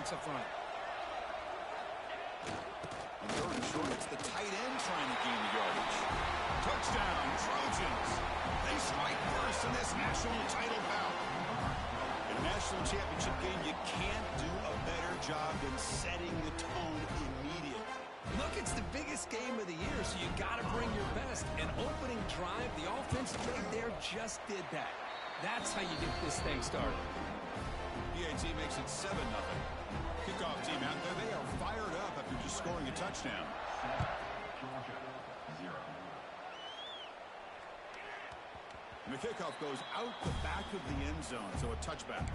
offense up front. And third and short, it's the tight end trying to gain the yardage. Touchdown, Trojans. They strike first in this national title bout. In a national championship game, you can't do a better job than setting the tone immediately. Look, it's the biggest game of the year, so you got to bring your best. An opening drive, the offense right there just did that. That's how you get this thing started. PAT makes it 7-0. Kickoff team out there, they are fired up after just scoring a touchdown. And the kickoff goes out the back of the end zone, so a touchback.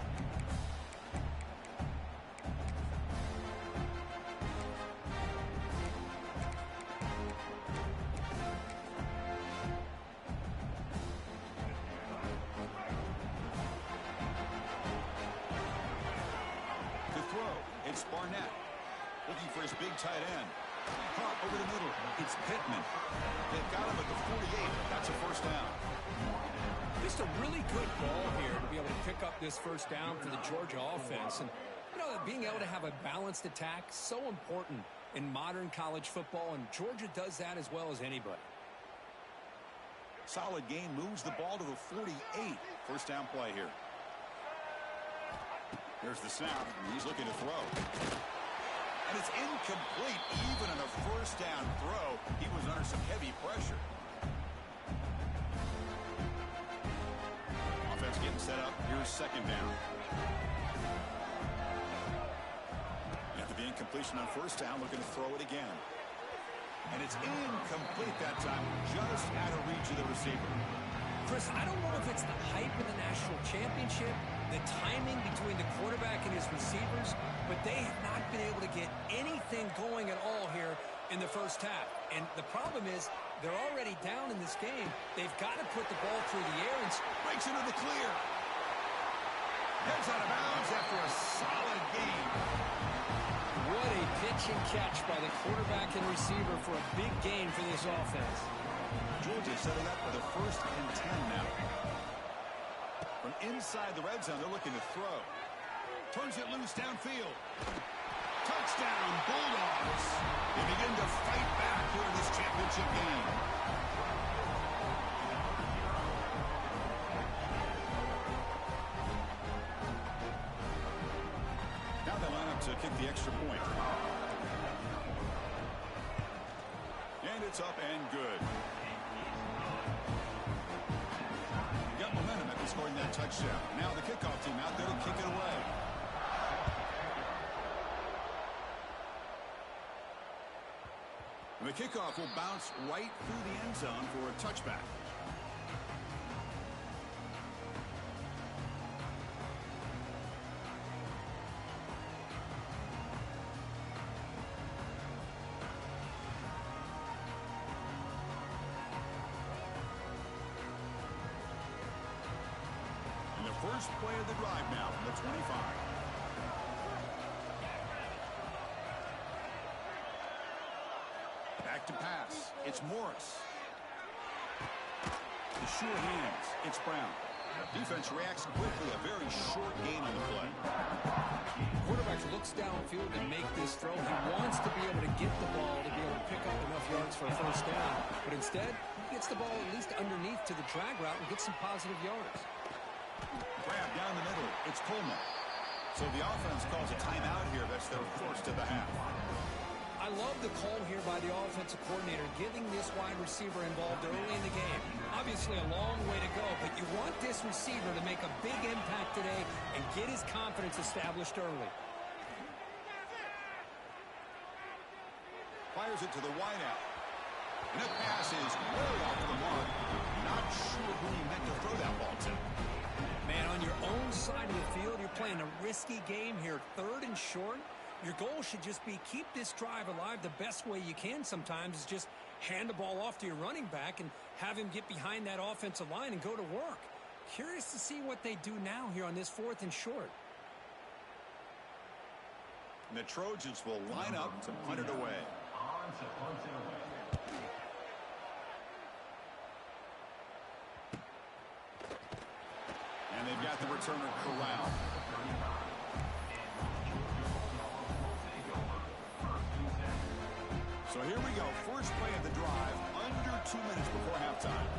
It's Barnett looking for his big tight end. Caught over the middle. It's Pittman. They've got him at the 48. That's a first down. Just a really good ball here to be able to pick up this first down for the Georgia offense. And, you know, being able to have a balanced attack, so important in modern college football, and Georgia does that as well as anybody. Solid gain, moves the ball to the 48. First down play here. Here's the snap, and he's looking to throw. And it's incomplete. Even on a first down throw, he was under some heavy pressure. Offense getting set up. Here's second down. After the incompletion on first down, looking to throw it again. And it's incomplete that time, just out of reach of the receiver. Chris, I don't know if it's the hype of the national championship, the timing between the quarterback and his receivers, but they have not been able to get anything going at all here in the first half. And the problem is they're already down in this game. They've got to put the ball through the air and breaks into the clear. Heads out of bounds after a solid game. What a pitch and catch by the quarterback and receiver for a big gain for this offense. Georgia setting up for the 1st and 10 now. From inside the red zone, they're looking to throw. Turns it loose downfield. Touchdown, Bulldogs. They begin to fight back here in this championship game. Now they line up to kick the extra point. And it's up and good. Got momentum after scoring that touchdown. Now the kickoff team out there to kick it away. And the kickoff will bounce right through the end zone for a touchback. First play of the drive now from the 25. Back to pass. It's Morris. The sure hands. It's Brown. Defense reacts quickly. A very short gain on the play. Quarterback looks downfield to make this throw. He wants to be able to get the ball to be able to pick up enough yards for a first down. But instead, he gets the ball at least underneath to the drag route and gets some positive yards. Grab down the middle. It's Coleman. So the offense calls a timeout here. That's their first of the half. I love the call here by the offensive coordinator, getting this wide receiver involved early in the game. Obviously a long way to go, but you want this receiver to make a big impact today and get his confidence established early. Fires it to the wideout. And that pass is way off the mark. Not sure who he meant to throw that ball to. Man, on your own side of the field, you're playing a risky game here. 3rd and short. Your goal should just be keep this drive alive the best way you can sometimes is just hand the ball off to your running back and have him get behind that offensive line and go to work. Curious to see what they do now here on this 4th and short. And the Trojans will line up to punt it away. And they've got the returner corralled. So here we go. First play of the drive, under 2 minutes before halftime.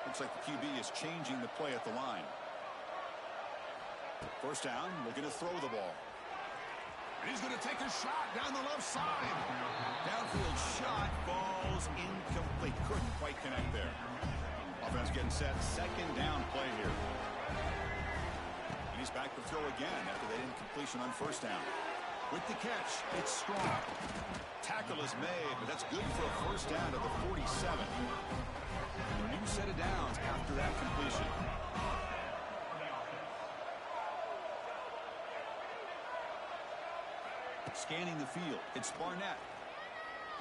Looks like the QB is changing the play at the line. First down, looking to throw the ball. And he's going to take a shot down the left side. Downfield shot falls incomplete. Couldn't quite connect there. Offense getting set. Second down play here. And he's back to throw again after that incompletion on first down. With the catch, it's strong. Tackle is made, but that's good for a first down to the 47. A new set of downs after that completion. Scanning the field, it's Barnett.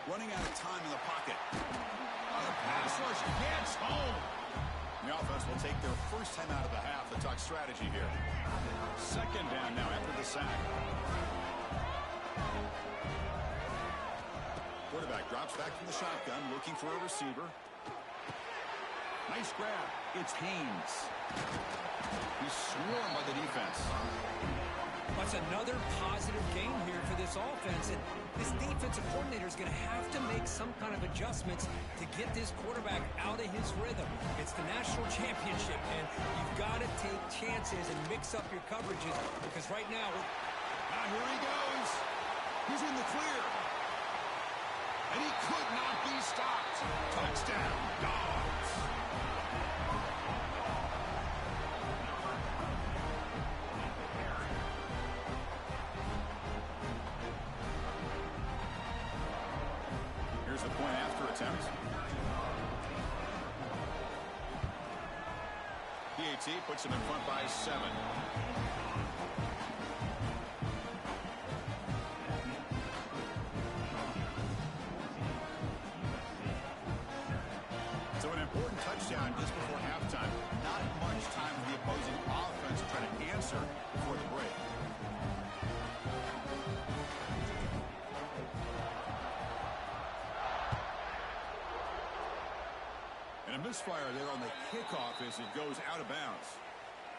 Running out of time in the pocket. Oh, the pass rush gets home. The offense will take their first time out of the half to talk strategy here. Second down now after the sack. Quarterback drops back from the shotgun, looking for a receiver. Nice grab. It's Haynes. He's swarmed by the defense. That's another positive game here for this offense. And this defensive coordinator is going to have to make some kind of adjustments to get this quarterback out of his rhythm. It's the national championship, and you've got to take chances and mix up your coverages because right now... Here he goes. He's in the clear. And he could not be stopped. Touchdown, Dogs. Here's the point after attempt. PAT puts him in front by 7. So an important touchdown just before halftime. Not much time for the opposing offense to try to answer before the break. And a misfire there on the kickoff as it goes out of bounds.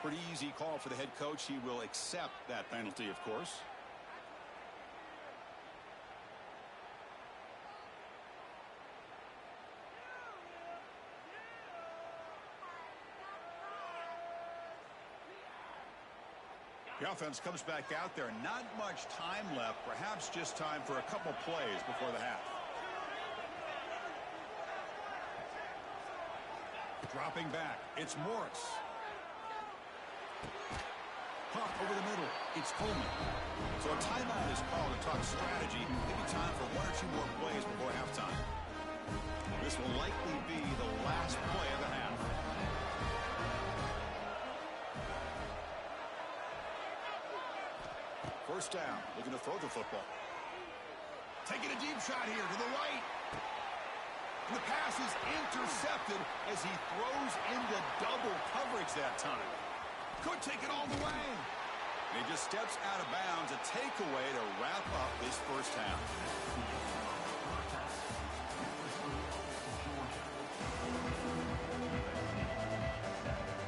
Pretty easy call for the head coach. He will accept that penalty, of course. The offense comes back out there. Not much time left. Perhaps just time for a couple plays before the half. Dropping back. It's Morris. Pump over the middle. It's Coleman. So a timeout is called to talk strategy. Maybe time for 1 or 2 more plays before halftime. This will likely be the last play of the half. First down, looking to throw the football. Taking a deep shot here to the right. And the pass is intercepted as he throws into double coverage that time. Could take it all the way. And he just steps out of bounds, a takeaway to wrap up this first half.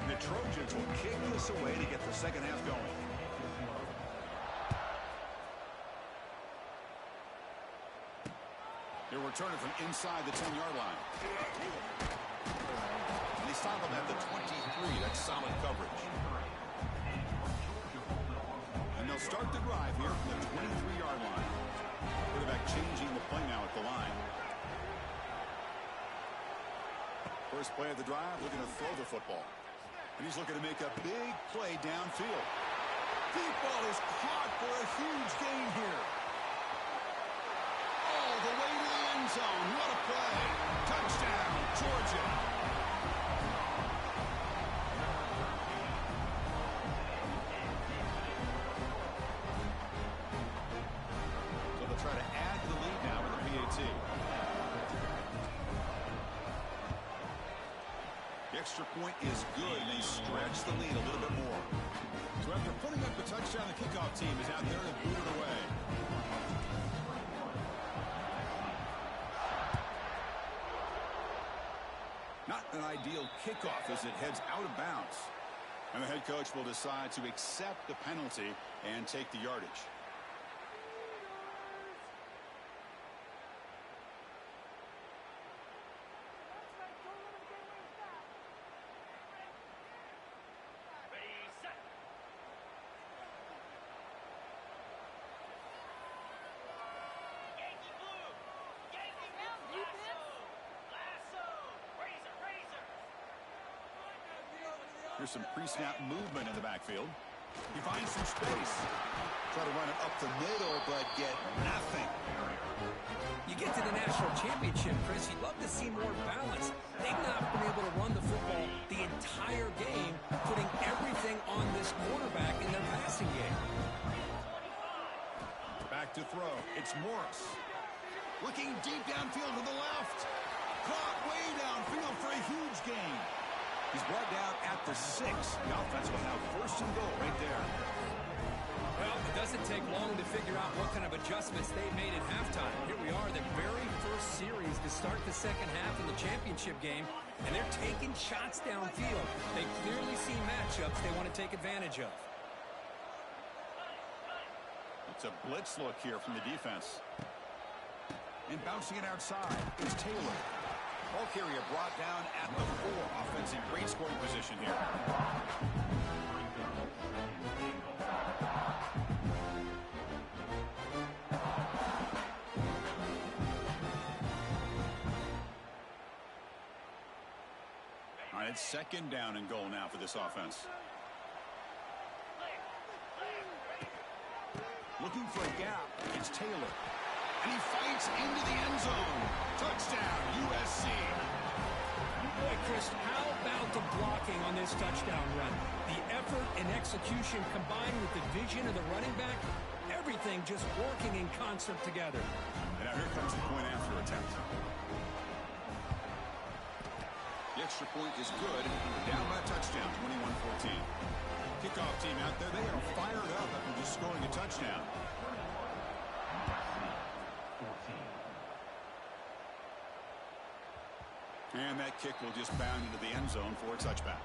The Trojans will kick this away to get the second half going. They're returning from inside the 10-yard line. And they stop him at the 23. That's solid coverage. And they'll start the drive here from the 23-yard line. Quarterback changing the play now at the line. First play of the drive, looking to throw the football. And he's looking to make a big play downfield. Deep ball is caught for a huge gain here. All the way to the end zone. What a play. Touchdown, Georgia. So they'll try to add to the lead now with the PAT. The extra point is good, and they stretch the lead a little bit more. So after putting up the touchdown, the kickoff team is out there to boot it away. Not an ideal kickoff as it heads out of bounds. And the head coach will decide to accept the penalty and take the yardage. Here's some pre-snap movement in the backfield. He finds some space. Try to run it up the middle, but get nothing. You get to the national championship, Chris, you'd love to see more balance. They've not been able to run the football the entire game, putting everything on this quarterback in their passing game. Back to throw. It's Morris. Looking deep downfield to the left. Caught way downfield for a huge gain. He's brought down at the 6. The offense will have first and goal right there. Well, it doesn't take long to figure out what kind of adjustments they made at halftime. Here we are, the very first series to start the second half of the championship game, and they're taking shots downfield. They clearly see matchups they want to take advantage of. It's a blitz look here from the defense. And bouncing it outside is Taylor. Ball carrier brought down at the 4. Offense in great scoring position here. All right, it's second down and goal now for this offense. Looking for a gap. It's Taylor. And he fights into the end zone. Touchdown, USC. Boy, Chris, how about the blocking on this touchdown run? The effort and execution combined with the vision of the running back, everything just working in concert together. And now here comes the point after attempt. The extra point is good. Down by a touchdown, 21-14. Kickoff team out there, they are fired up after just scoring a touchdown. And that kick will just bound into the end zone for a touchback.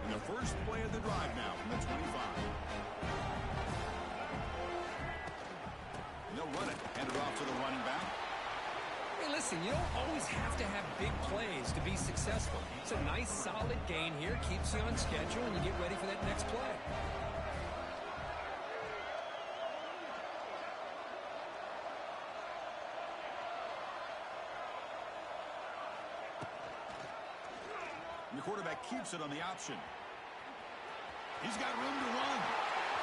And the first play of the drive now from the 25. And they'll run it. Hand it off to the running back. Hey, listen, you don't always have to have big plays to be successful. It's a nice, solid gain here. Keeps you on schedule, and you get ready for that next play. And the quarterback keeps it on the option. He's got room to run.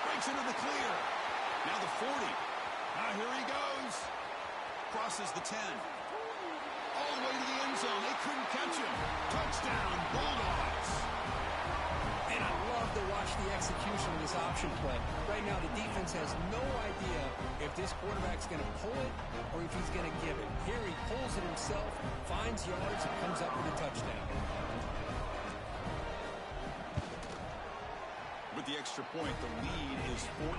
Breaks into the clear. Now the 40. Now here he goes. Crosses the 10. All the way to the end zone. They couldn't catch him. Touchdown, Bulldogs. And I love to watch the execution of this option play. Right now, the defense has no idea if this quarterback's going to pull it or if he's going to give it. Here he pulls it himself, finds yards, and comes up with a touchdown. With the extra point, the lead is 14.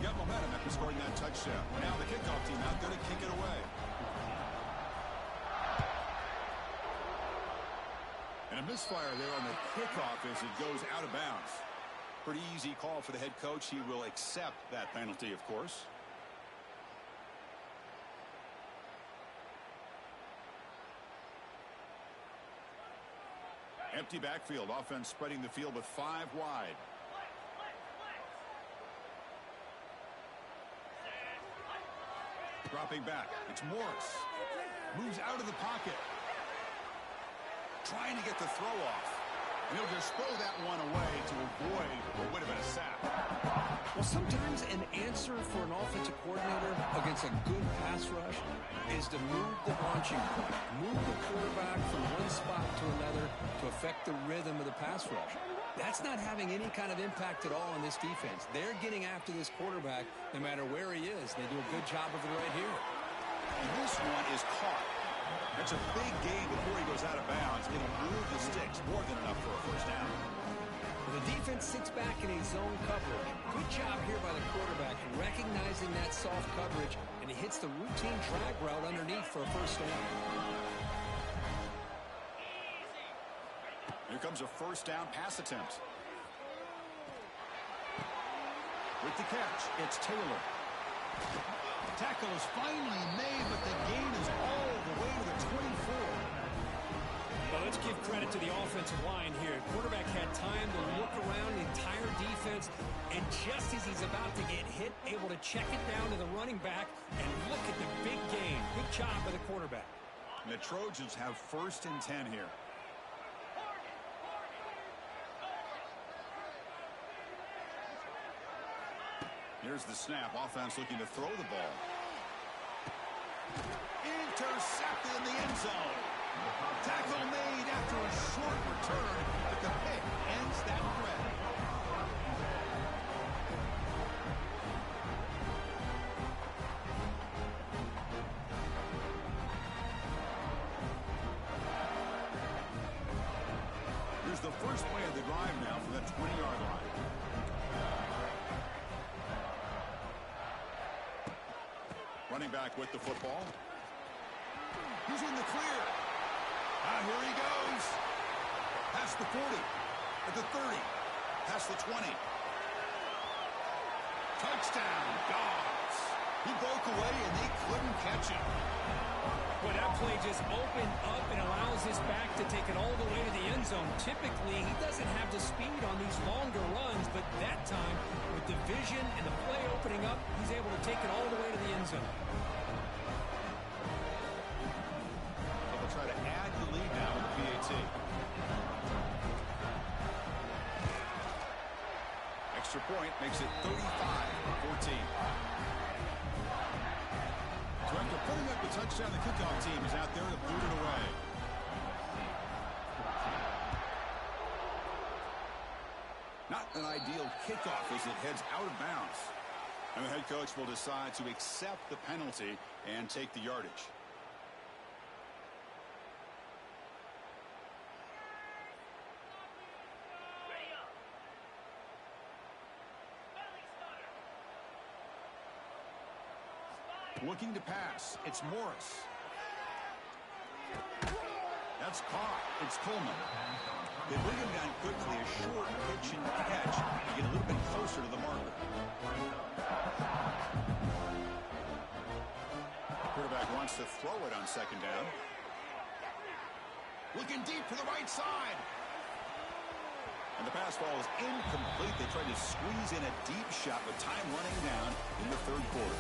Got momentum after scoring that touchdown. Now the kickoff team out there to kick it away. And a misfire there on the kickoff as it goes out of bounds. Pretty easy call for the head coach. He will accept that penalty, of course. Empty backfield. Offense spreading the field with 5 wide. Dropping back. It's Morris. Moves out of the pocket. Trying to get the throw off. And he'll just throw that one away to avoid what would have been a sack. Well, sometimes an answer for an offensive coordinator against a good pass rush is to move the launching point. Move the quarterback from one spot to another to affect the rhythm of the pass rush. That's not having any kind of impact at all on this defense. They're getting after this quarterback no matter where he is. They do a good job of it right here. And this one is caught. That's a big gain before he goes out of bounds. It'll move the sticks more than enough for a first down. defense sits back in a zone coverage. Good job here by the quarterback recognizing that soft coverage, and he hits the routine drag route underneath for a first down. Here comes a first down pass attempt. With the catch, it's Taylor. Tackle is finally made, but the gain is all the way to the 24. Well, let's give credit to the offensive line here. Quarterback had time to look around the entire defense, and just as he's about to get hit, able to check it down to the running back, and look at the big gain. Good job by the quarterback. And the Trojans have 1st and 10 here. Here's the snap. Offense looking to throw the ball. Intercepted in the end zone. Tackle made after a short return, but the pick ends that threat. Here's the first play of the drive now from the 20-yard line. Running back with the football. He's in the clear. Here he goes. Past the 40. At the 30. Past the 20. Touchdown, Dogs. He broke away and they couldn't catch him. Well, that play just opened up and allows this back to take it all the way to the end zone. Typically, he doesn't have the speed on these longer runs, but that time, with the vision and the play opening up, he's able to take it all the way to the end zone. They'll try to add the lead now with the PAT. Extra point makes it 35-14. So after putting up the touchdown, the kickoff team is out there to boot it away. Not an ideal kickoff as it heads out of bounds. And the head coach will decide to accept the penalty and take the yardage. Looking to pass. It's Morris. That's caught. It's Coleman. They bring him down quickly. A short pitch and catch to get a little bit closer to the marker. Quarterback wants to throw it on 2nd down. Looking deep for the right side. And the pass ball is incomplete. They tried to squeeze in a deep shot with time running down in the 3rd quarter.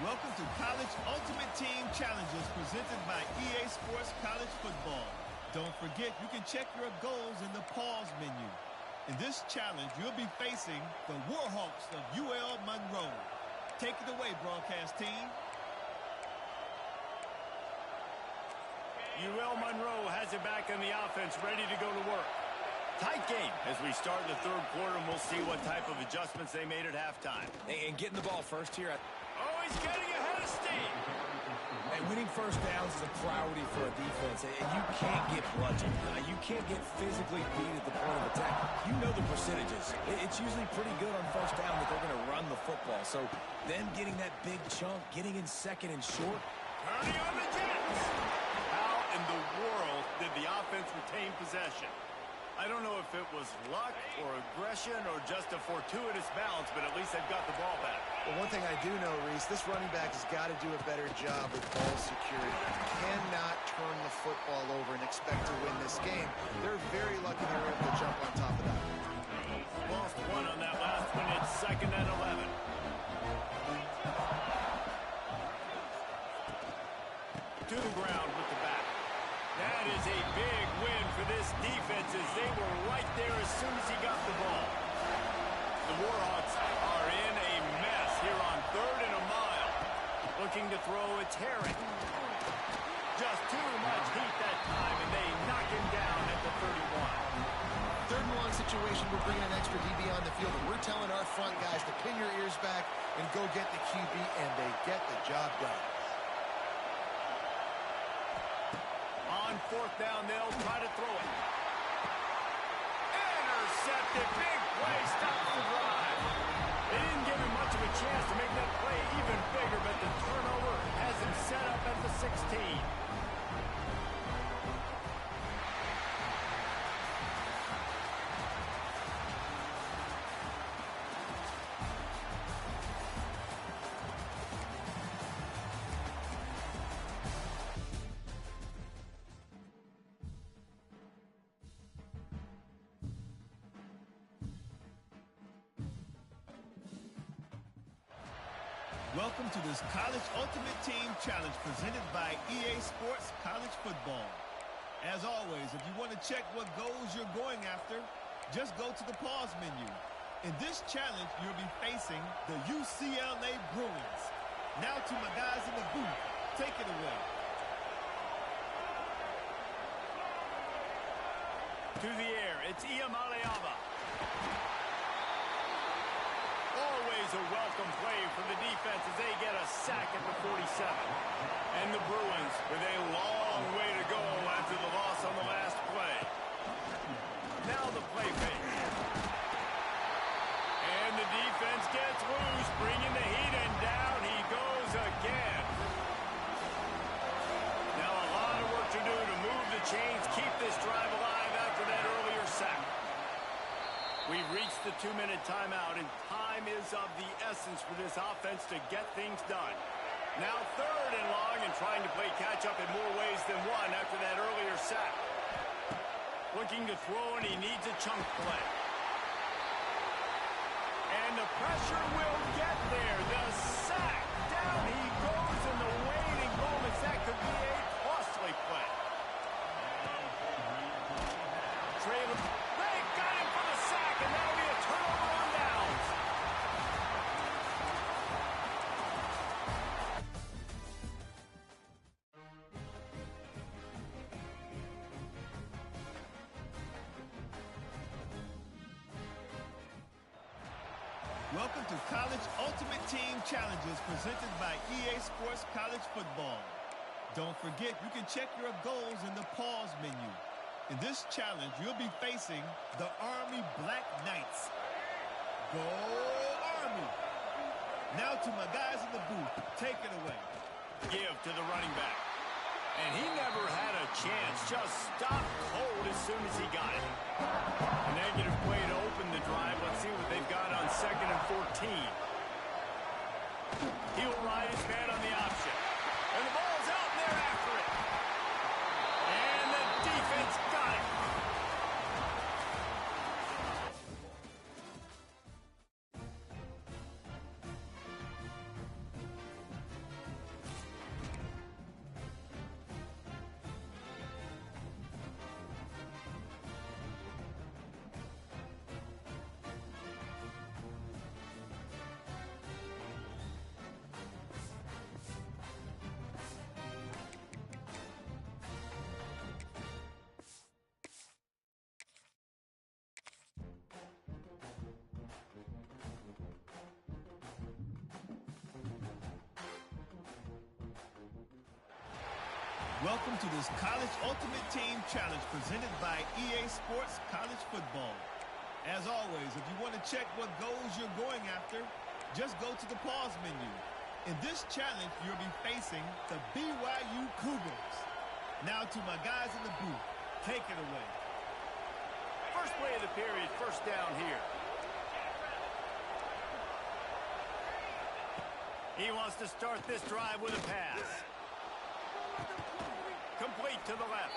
Welcome to College Ultimate Team Challenges presented by EA Sports College Football. Don't forget, you can check your goals in the pause menu. In this challenge, you'll be facing the Warhawks of UL Monroe. Take it away, broadcast team. UL Monroe has it back on the offense, ready to go to work. Tight game as we start the third quarter, and we'll see what type of adjustments they made at halftime. And getting the ball first here. Oh, he's getting ahead of steam. And winning first downs is a priority for a defense, and you can't get bludgeoned. You can't get physically beat at the point of attack. You know the percentages. It's usually pretty good on first down that they're going to run the football. So them getting that big chunk, getting in second and short. Turning on the Jets. How in the world did the offense retain possession? I don't know if it was luck or aggression or just a fortuitous bounce, but at least they've got the ball back. Well, one thing I do know, Reese, this running back has got to do a better job with ball security. Cannot turn the football over and expect to win this game. They're very lucky they were able to jump on top of that. Lost one on that last one. It's 2nd and 11. To the ground with the back. That is a big win for this defense as they were right there as soon as he got the ball. The Warhawks are in a mess here on 3rd and a mile. Looking to throw, it's Herring. Just too much heat that time, and they knock him down at the 31. 3rd and long situation, we're bringing an extra DB on the field, and we're telling our front guys to pin your ears back and go get the QB, and they get the job done. On 4th down, they'll try to throw it. Intercepted. Big play. Stops the drive. They didn't give him much of a chance to make that play even bigger, but the turnover has him set up at the 16. Welcome to this College Ultimate Team Challenge presented by EA Sports College Football. As always, if you want to check what goals you're going after, just go to the pause menu. In this challenge, you'll be facing the UCLA Bruins. Now to my guys in the booth. Take it away. To the air, it's Iamaleava. Always a welcome play for the defense as they get a sack at the 47. And the Bruins with a long way to go after the loss on the last play. Now the play fake. And the defense gets loose, bringing the heat, and down he goes again. Now a lot of work to do to move the chains, keep this drive alive after that earlier sack. We've reached the 2-minute timeout, and time is of the essence for this offense to get things done. Now 3rd and long, and trying to play catch-up in more ways than one after that earlier sack. Looking to throw, and he needs a chunk play. And the pressure will get there. The sack. Down he goes, and the waiting moments. That could be a costly play. Trailer. They got him for the sack, and that'll be a turnover on downs. Welcome to College Ultimate Team Challenges presented by EA Sports College Football. Don't forget, you can check your goals in the pause menu. In this challenge, you'll be facing the Army Black Knights. Go Army! Now to my guys in the booth. Take it away. Give to the running back. And he never had a chance. Just stopped cold as soon as he got it. A negative play to open the drive. Let's see what they've got on 2nd and 14. He'll ride his man on the option. And the ball's out, and they're after it. And the defense got it. Welcome to this College Ultimate Team Challenge presented by EA Sports College Football. As always, if you want to check what goals you're going after, just go to the pause menu. In this challenge, you'll be facing the BYU Cougars. Now to my guys in the booth. Take it away. First play of the period, first down here. He wants to start this drive with a pass. Complete to the left.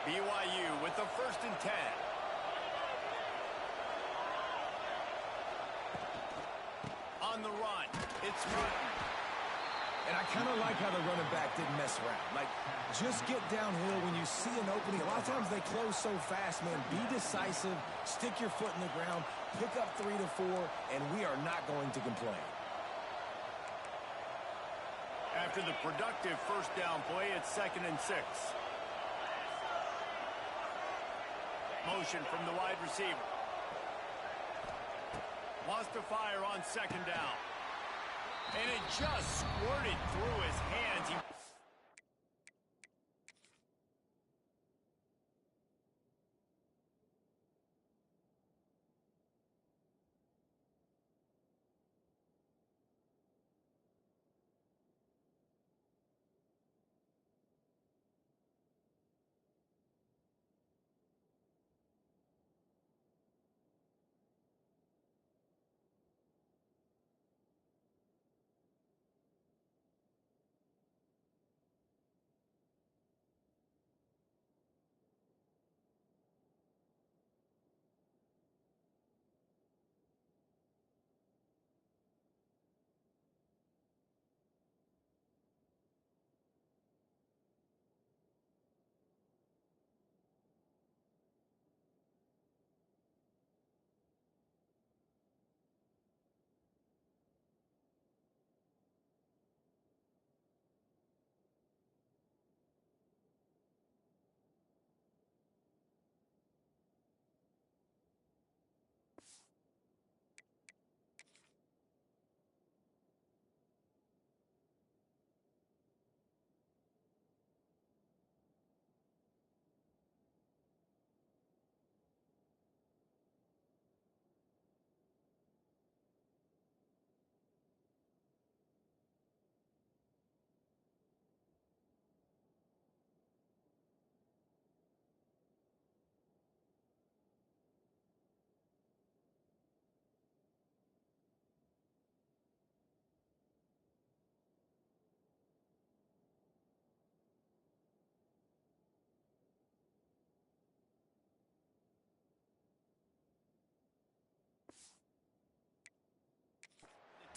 BYU with the 1st and 10. On the run, it's Martin. And I kind of like how the running back didn't mess around. Like, just get downhill when you see an opening. A lot of times they close so fast, man. Be decisive, stick your foot in the ground, pick up 3 to 4, and we are not going to complain. After the productive first down play, it's 2nd and 6. Motion from the wide receiver. Wants to fire on 2nd down. And it just squirted through his hands.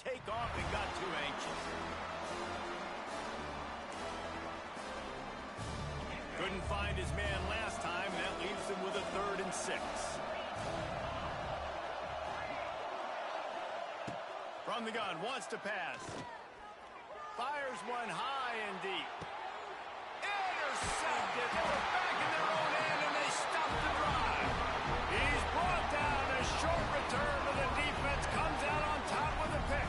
Take off and got too anxious. Couldn't find his man last time. That leaves him with a 3rd and 6. From the gun, wants to pass. Fires one high and deep. Intercepted. They were back in their own end and they stopped the drive. He's brought down. A short return, but the defense comes out on top with a pick.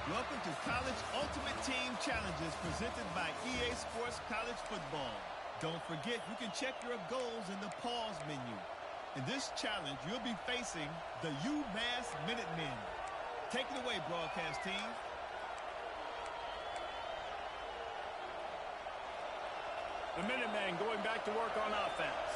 Welcome to College Ultimate Team Challenges presented by EA Sports College Football. Don't forget, you can check your goals in the pause menu. In this challenge, you'll be facing the UMass Minutemen. Take it away, broadcast team. The Minutemen going back to work on offense.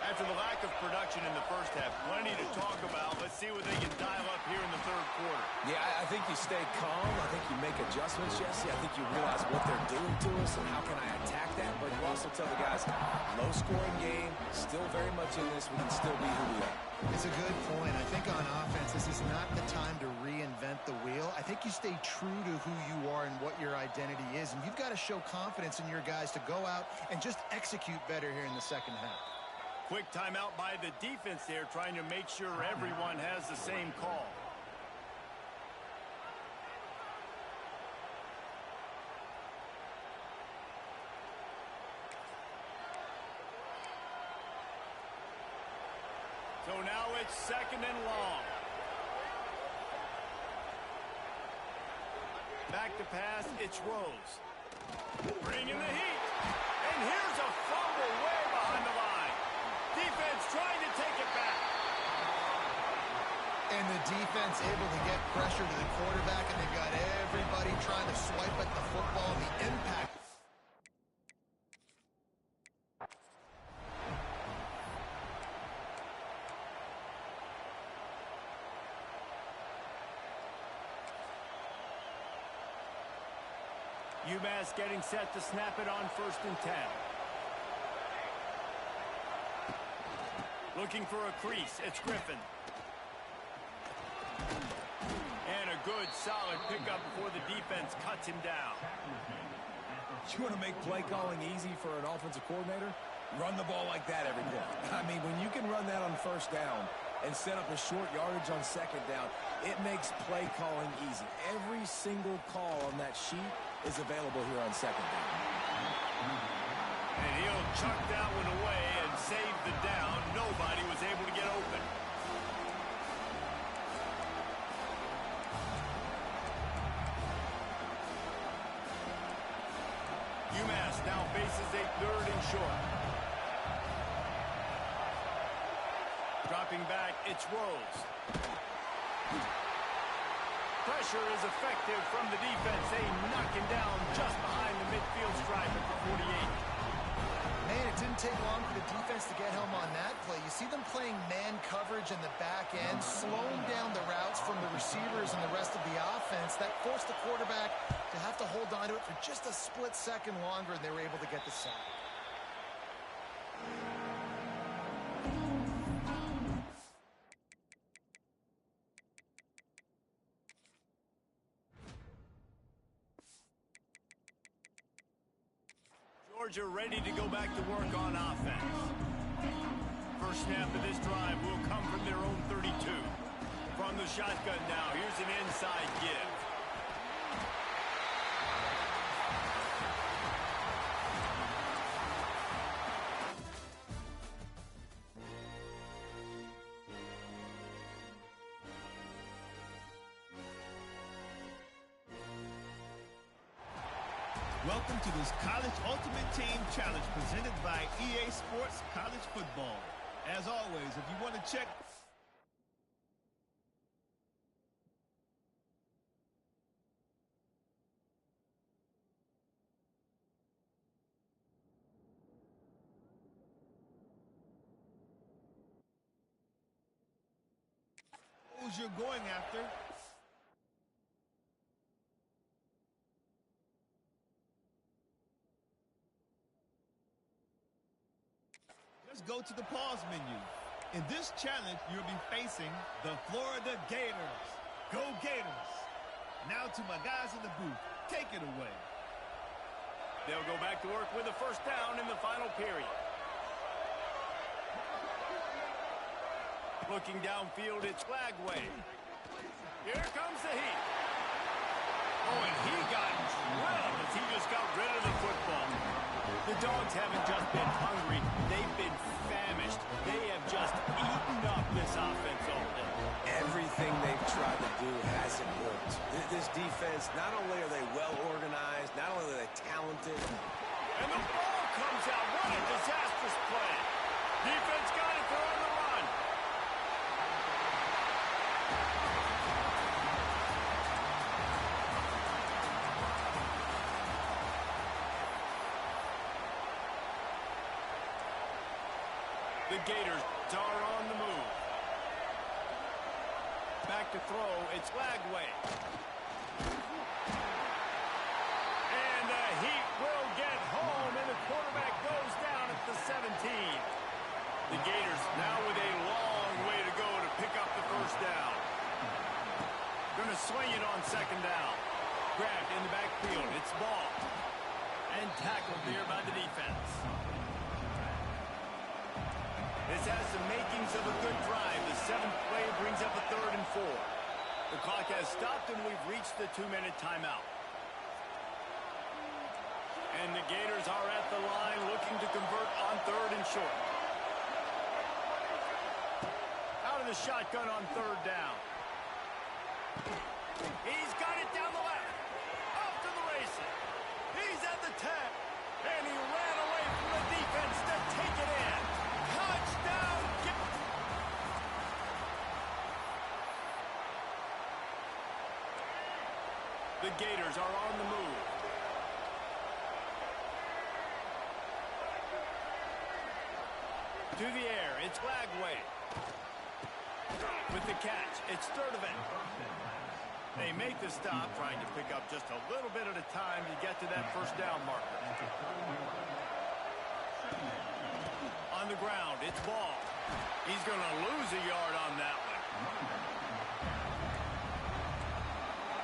After the lack of production in the first half, plenty to talk about. Let's see what they can dial up here in the third quarter. Yeah, I think you stay calm. I think you make adjustments, Jesse. I think you realize what they're doing to us and how can I attack that. But you also tell the guys, low-scoring game, still very much in this. We can still be who we are. It's a good point. I think on offense, this is not the time to reinvent the wheel. I think you stay true to who you are and what your identity is. And you've got to show confidence in your guys to go out and just execute better here in the second half. Quick timeout by the defense there, trying to make sure everyone has the same call. So now it's second and long. Back to pass, it's Rose. Bringing the heat. And here's a fumble way behind the line. Defense trying to take it back. And the defense able to get pressure to the quarterback, and they've got everybody trying to swipe at the football, and the impact. UMass getting set to snap it on 1st and 10. Looking for a crease. It's Griffin. And a good, solid pickup before the defense cuts him down. You want to make play calling easy for an offensive coordinator? Run the ball like that every play. I mean, when you can run that on 1st down and set up a short yardage on 2nd down, it makes play calling easy. Every single call on that sheet is available here on 2nd down. And he'll chuck that one away and save the down. Nobody was able to get open. UMass now faces a 3rd and short. Dropping back, it's Rose. Pressure is effective from the defense. They knock him down just behind the midfield stripe at the 48. Man, it didn't take long for the defense to get home on that play. You see them playing man coverage in the back end, slowing down the routes from the receivers and the rest of the offense. That forced the quarterback to have to hold on to it for just a split second longer, and they were able to get the sack. Georgia ready to go back to work on offense. First snap of this drive will come from their own 32. From the shotgun now, here's an inside give. Welcome to this College Ultimate Team Challenge presented by EA Sports College Football. As always, if you want to check... who's you're going after... Let's go to the pause menu. In this challenge, you'll be facing the Florida Gators. Go Gators! Now to my guys in the booth. Take it away. They'll go back to work with a first down in the final period. Looking downfield, it's Flagway. Here comes the heat. Oh, and he got drilled as he just got rid of the football. The Dogs haven't just been hungry, they've been famished. They have just eaten up this offense all day. Everything they've tried to do hasn't worked. This defense, not only are they well organized, not only are they talented. And the ball comes out. What a disastrous play. Defense got it, they're on the run. The Gators are on the move. Back to throw. It's Lagway. And the Heat will get home, and the quarterback goes down at the 17. The Gators now with a long way to go to pick up the first down. Going to swing it on second down. Grabbed in the backfield. It's Ball. And tackled there by the defense. This has the makings of a good drive. The 7th play brings up a 3rd and 4. The clock has stopped, and we've reached the 2-minute timeout. And the Gators are at the line looking to convert on 3rd and short. Out of the shotgun on 3rd down. He's got it down the left. Off to the races. He's at the 10. And he ran away from the defense to take it in. Touchdown. The Gators are on the move. To the air, it's Lagway. With the catch, it's Sturdivant. They make the stop, trying to pick up just a little bit at a time to get to that first down marker. On the ground, it's Ball. He's going to lose a yard on that one.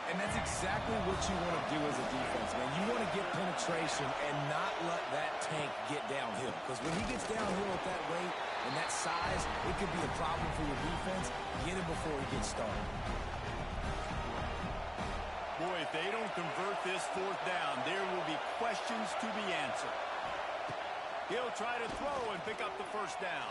And that's exactly what you want to do as a defense, man. You want to get penetration and not let that tank get downhill. Because when he gets downhill at that rate and that size, it could be a problem for your defense. Get him before he gets started. Boy, if they don't convert this 4th down, there will be questions to be answered. He'll try to throw and pick up the first down.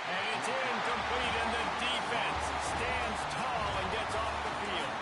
And it's incomplete, and the defense stands tall and gets off the field.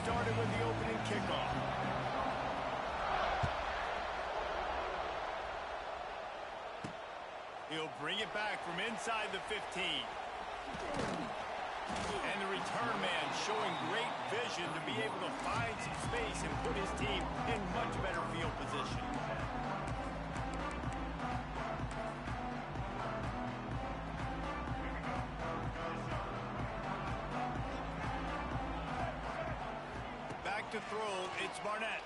started with the opening kickoff. He'll bring it back from inside the 15. And the return man showing great vision to be able to find some space and put his team in much better field position. Back to throw, it's Barnett.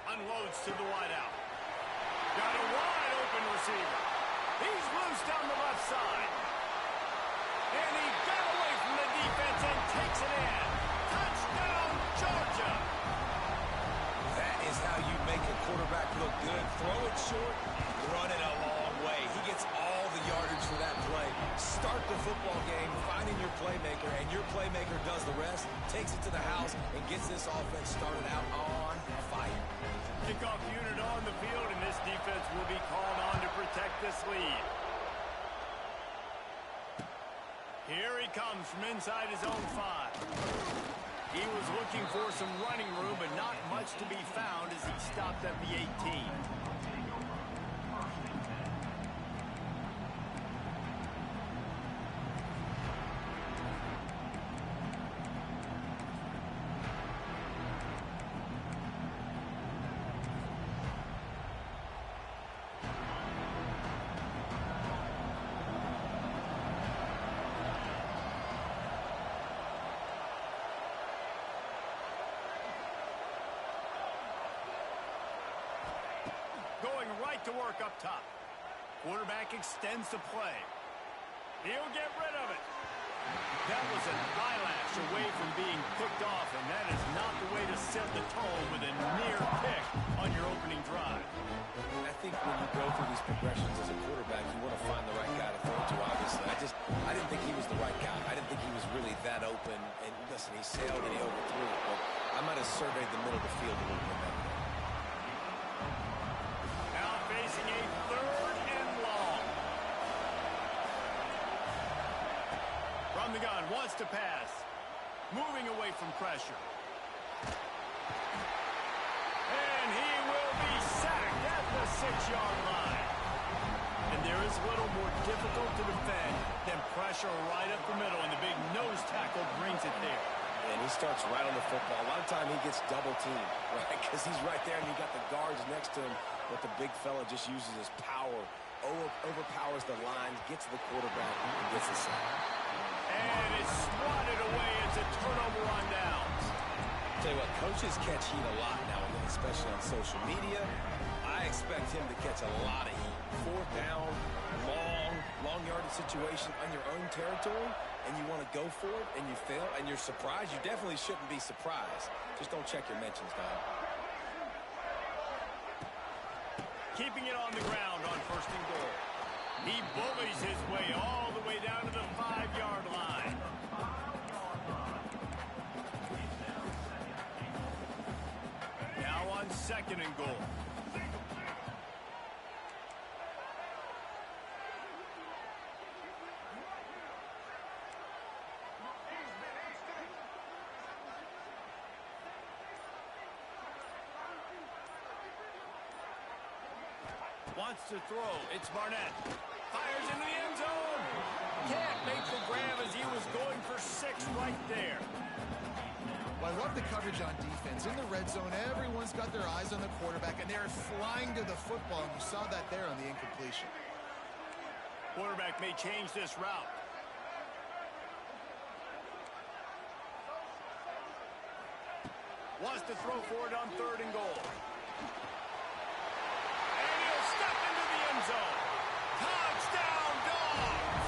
Unloads to the wideout. Got a wide open receiver. He's loose down the left side. And he got away from the defense and takes it in. Touchdown, Georgia. That is how you make a quarterback look good. Throw it short, run it a long way. He gets all the yardage for that play. Start the football game finding your playmaker, and your playmaker does the rest, takes it to the house, and gets this offense started out on fire. Kickoff unit on the field, and this defense will be called on to protect this lead. Here he comes from inside his own 5. He was looking for some running room, but not much to be found as he stopped at the 18. Going right to work up top. Quarterback extends the play. He'll get rid of it. That was an eyelash away from being picked off, and that is not the way to set the tone with a near pick on your opening drive. I think when you go through these progressions as a quarterback, you want to find the right guy to throw to, obviously. I didn't think he was the right guy. I didn't think he was really that open. And listen, he sailed and he overthrew it, but I might have surveyed the middle of the field a little bit better. Facing a 3rd and long. From the gun, wants to pass. Moving away from pressure. And he will be sacked at the 6-yard line. And there is little more difficult to defend than pressure right up the middle, and the big nose tackle brings it there. And he starts right on the football. A lot of time he gets double teamed, right? Because he's right there and you got the guards next to him. But the big fella just uses his power, overpowers the line, gets to the quarterback, and gets the sack. And it's swatted away. It's a turnover on downs. Tell you what, coaches catch heat a lot now, especially on social media. I expect him to catch a lot of heat. 4th down, long yardage situation on your own territory, and you want to go for it, and you fail, and you're surprised. You definitely shouldn't be surprised. Just don't check your mentions, dog. Keeping it on the ground on 1st and goal. He bullies his way all the way down to the 5-yard line. Now on 2nd and goal. Wants to throw. It's Barnett. Fires into the end zone. Can't make the grab as he was going for 6 right there. Well, I love the coverage on defense. In the red zone, everyone's got their eyes on the quarterback, and they're flying to the football, and you saw that there on the incompletion. Quarterback may change this route. Wants to throw for it on 3rd and goal. Step into the end zone. Touchdown, Dogs!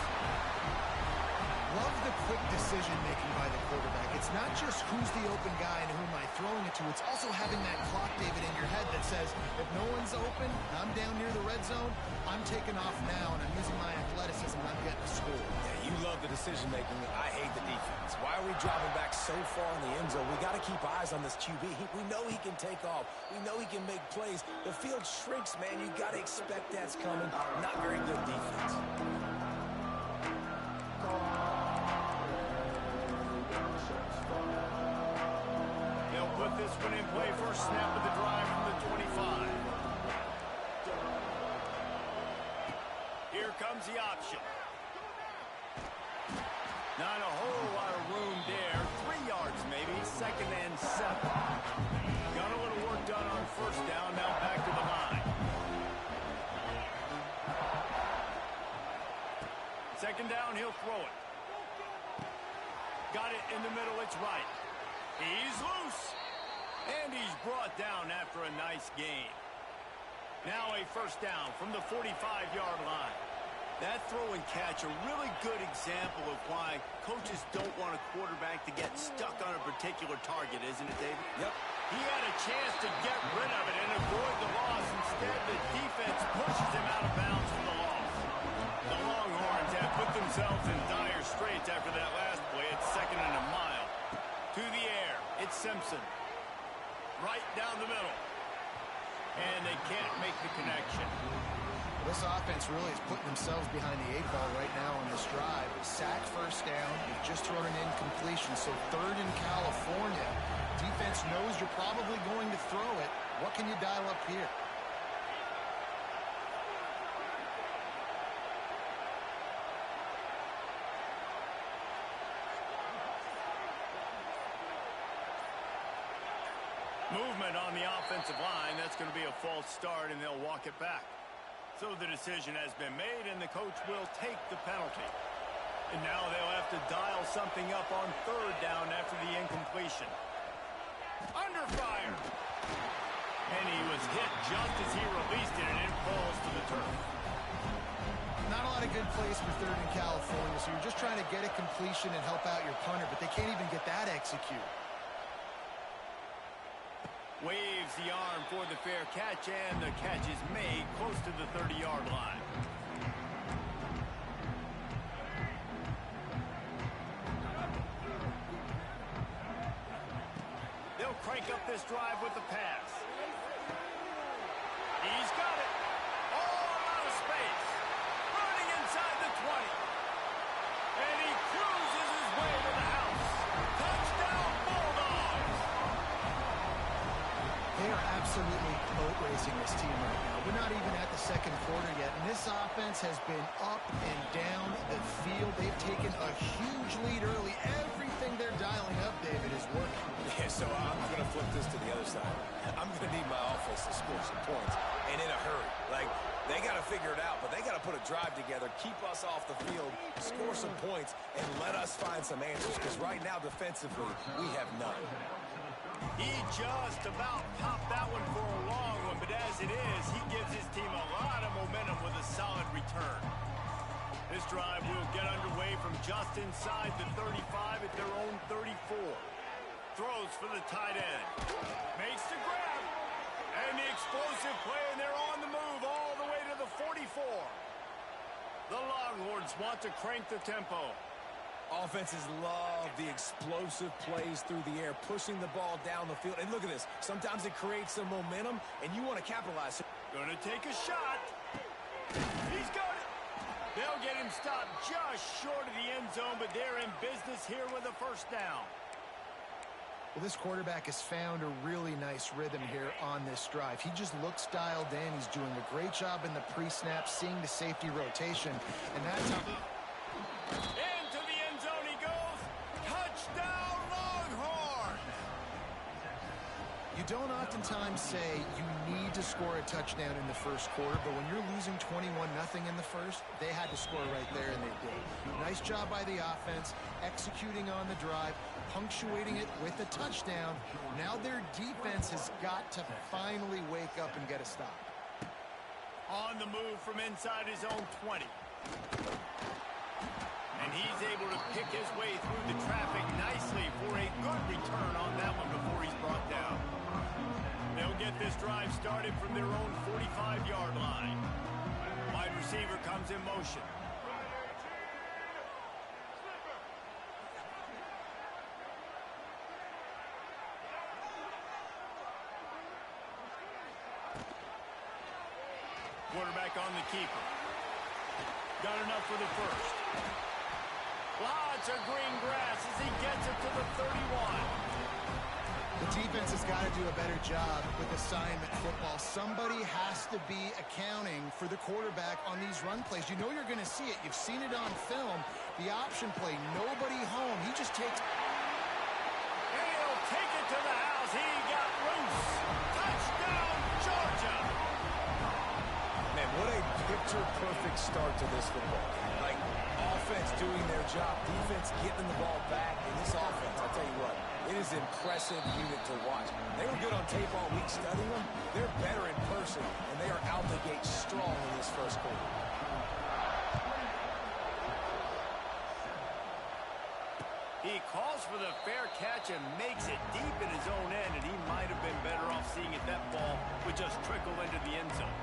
Love the quick decision-making by the quarterback. It's not just who's the open guy and who am I throwing it to. It's also having that clock, David, in your head that says, if no one's open, I'm down near the red zone, I'm taking off now, and I'm using my athleticism, and I'm getting a score. Yeah, you love the decision-making. I hate the defense. Why are we dropping back so far in the end zone? We got to keep eyes on this QB. We know he can take off. We know he can make plays. The field shrinks, man. You got to expect that's coming. Not very good defense. adjustment in play. First snap of the drive from the 25. Here comes the option. Not a whole lot of room there. 3 yards maybe. 2nd and 7. Got a little work done on first down. Now back to the line. 2nd down, he'll throw it. Got it in the middle, it's right. He's loose. And he's brought down after a nice gain. Now a first down from the 45-yard line. That throw and catch, a really good example of why coaches don't want a quarterback to get stuck on a particular target, isn't it, David? Yep. He had a chance to get rid of it and avoid the loss. Instead, the defense pushes him out of bounds for the loss. The Longhorns have put themselves in dire straits after that last play. It's 2nd and a mile. To the air, it's Simpson. Right down the middle. And they can't make the connection. This offense really is putting themselves behind the 8 ball right now on this drive. Sack, first down. You've just thrown an incompletion. So 3rd in California. Defense knows you're probably going to throw it. What can you dial up here? Movement on the offensive line. That's going to be a false start, and they'll walk it back. So the decision has been made, and the coach will take the penalty. And now they'll have to dial something up on 3rd down after the incompletion. Under fire. And he was hit just as he released it, and it falls to the turf. Not a lot of good plays for 3rd in California, so you're just trying to get a completion and help out your punter, but they can't even get that executed. Waves the arm for the fair catch, and the catch is made close to the 30-yard line. They'll crank up this drive with the pass. He's got it. All out of space. Running inside the 20. And he cruises his way to the house. Touchdown, Bulldogs. They are absolutely boat racing this team right now. We're not even at the 2nd quarter yet, and this offense has been up and down the field. They've taken a huge lead early. Everything they're dialing up, David, is working. Yeah, so I'm going to flip this to the other side. I'm going to need my offense to score some points, and in a hurry. Like, they got to figure it out, but they got to put a drive together, keep us off the field, score some points, and let us find some answers, because right now, defensively, we have none. He just about popped that one for a long one, but as it is, he gives his team a lot of momentum with a solid return. This drive will get underway from just inside the 35 at their own 34. Throws for the tight end. Makes the grab. And the explosive play, and they're on the move all the way to the 44. The Longhorns want to crank the tempo. Offenses love the explosive plays through the air, pushing the ball down the field. And look at this. Sometimes it creates some momentum, and you want to capitalize. Gonna take a shot. He's got it. They'll get him stopped just short of the end zone, but they're in business here with a first down. Well, this quarterback has found a really nice rhythm here on this drive. He just looks dialed in. He's doing a great job in the pre-snap, seeing the safety rotation. And that's how... Into the end zone he goes. Touchdown, Longhorn! You don't oftentimes say you need to score a touchdown in the first quarter, but when you're losing 21-0 in the first, they had to score right there, and they did. Nice job by the offense, executing on the drive, punctuating it with a touchdown. Now their defense has got to finally wake up and get a stop. On the move from inside his own 20. And he's able to pick his way through the traffic nicely for a good return on that one before he's brought down. They'll get this drive started from their own 45-yard line. Wide receiver comes in motion. Quarterback on the keeper. Got enough for the first. Lots of green grass as he gets it to the 31. The defense has got to do a better job with assignment football. Somebody has to be accounting for the quarterback on these run plays. You know you're going to see it. You've seen it on film. The option play, nobody home. He just takes... He'll take it to the house. He got loose. Touchdown, Georgia. Man, what a picture-perfect start to this football game. Like, offense doing their job, defense getting the ball back, and this offense, I'll tell you what, it is an impressive unit to watch. They were good on tape all week studying them. They're better in person, and they are out the gate strong in this first quarter. He calls for the fair catch and makes it deep in his own end, and he might have been better off seeing it that ball would just trickle into the end zone.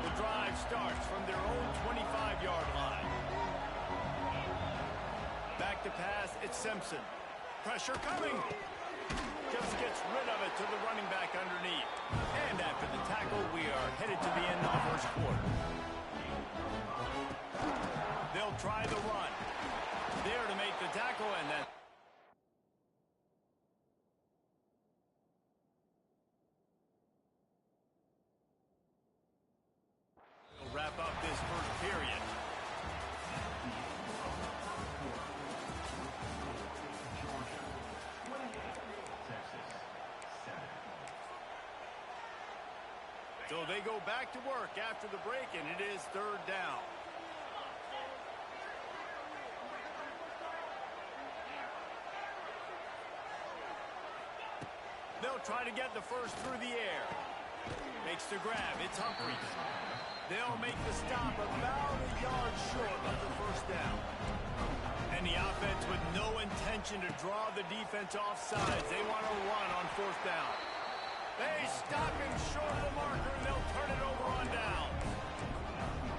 The drive starts from their own 25-yard line. Back to pass, it's Simpson. Pressure coming. Just gets rid of it to the running back underneath. And after the tackle, we are headed to the end of the first quarter. They'll try the run. There to make the tackle, and that... We'll wrap up this first period. So they go back to work after the break, and it is third down. They'll try to get the first through the air. Makes the grab. It's Humphries. They'll make the stop about a yard short of the first down. And the offense with no intention to draw the defense off sides. They want to run on fourth down. They stop him short of the marker, and they'll turn it over on down.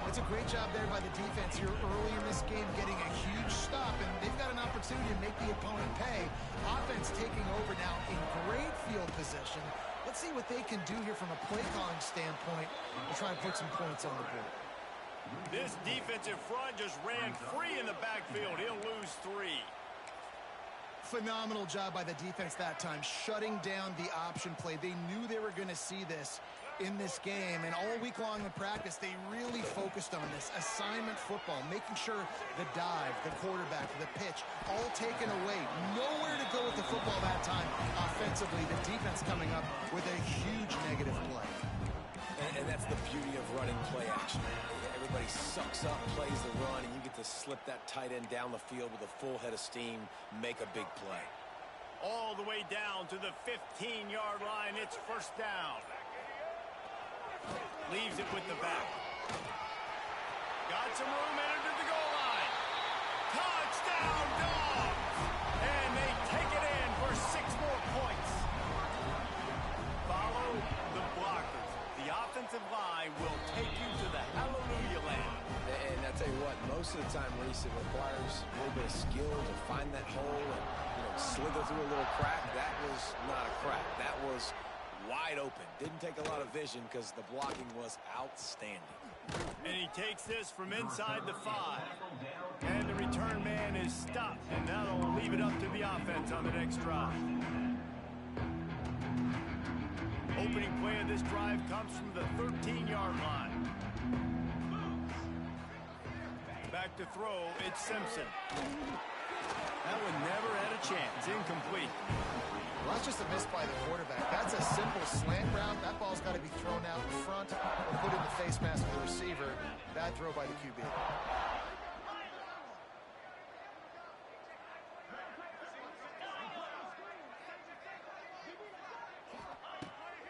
It's a great job there by the defense here early in this game, getting a huge stop, and they've got an opportunity to make the opponent pay. Offense taking over now in great field position. Let's see what they can do here from a play calling standpoint and try and put some points on the board. This defensive front just ran free in the backfield. He'll lose 3. Phenomenal job by the defense that time, shutting down the option play. They knew they were going to see this in this game, and all week long in practice, they really focused on this assignment football, making sure the dive, the quarterback, the pitch, all taken away. Nowhere to go with the football that time offensively. The defense coming up with a huge negative play. And that's the beauty of running play action. Everybody sucks up, plays the run, and you get to slip that tight end down the field with a full head of steam, make a big play. All the way down to the 15-yard line. It's first down. Leaves it with the back. Got some room, entered the goal line. Touchdown, Dogs! And they take it in for 6 more points. Follow the blockers. The offensive line will take you to the hallelujah land. And I tell you what, most of the time, Reese, it requires a little bit of skill to find that hole and slither through a little crack. That was not a crack. That was wide open. Didn't take a lot of vision because the blocking was outstanding. And he takes this from inside the 5. And the return man is stopped, and that'll leave it up to the offense on the next drive. Opening play of this drive comes from the 13-yard line. Back to throw, it's Simpson. That one never had a chance. Incomplete. Well, that's just a miss by the quarterback. That's a simple slant route. That ball's got to be thrown out in front or put in the face mask of the receiver. Bad throw by the QB.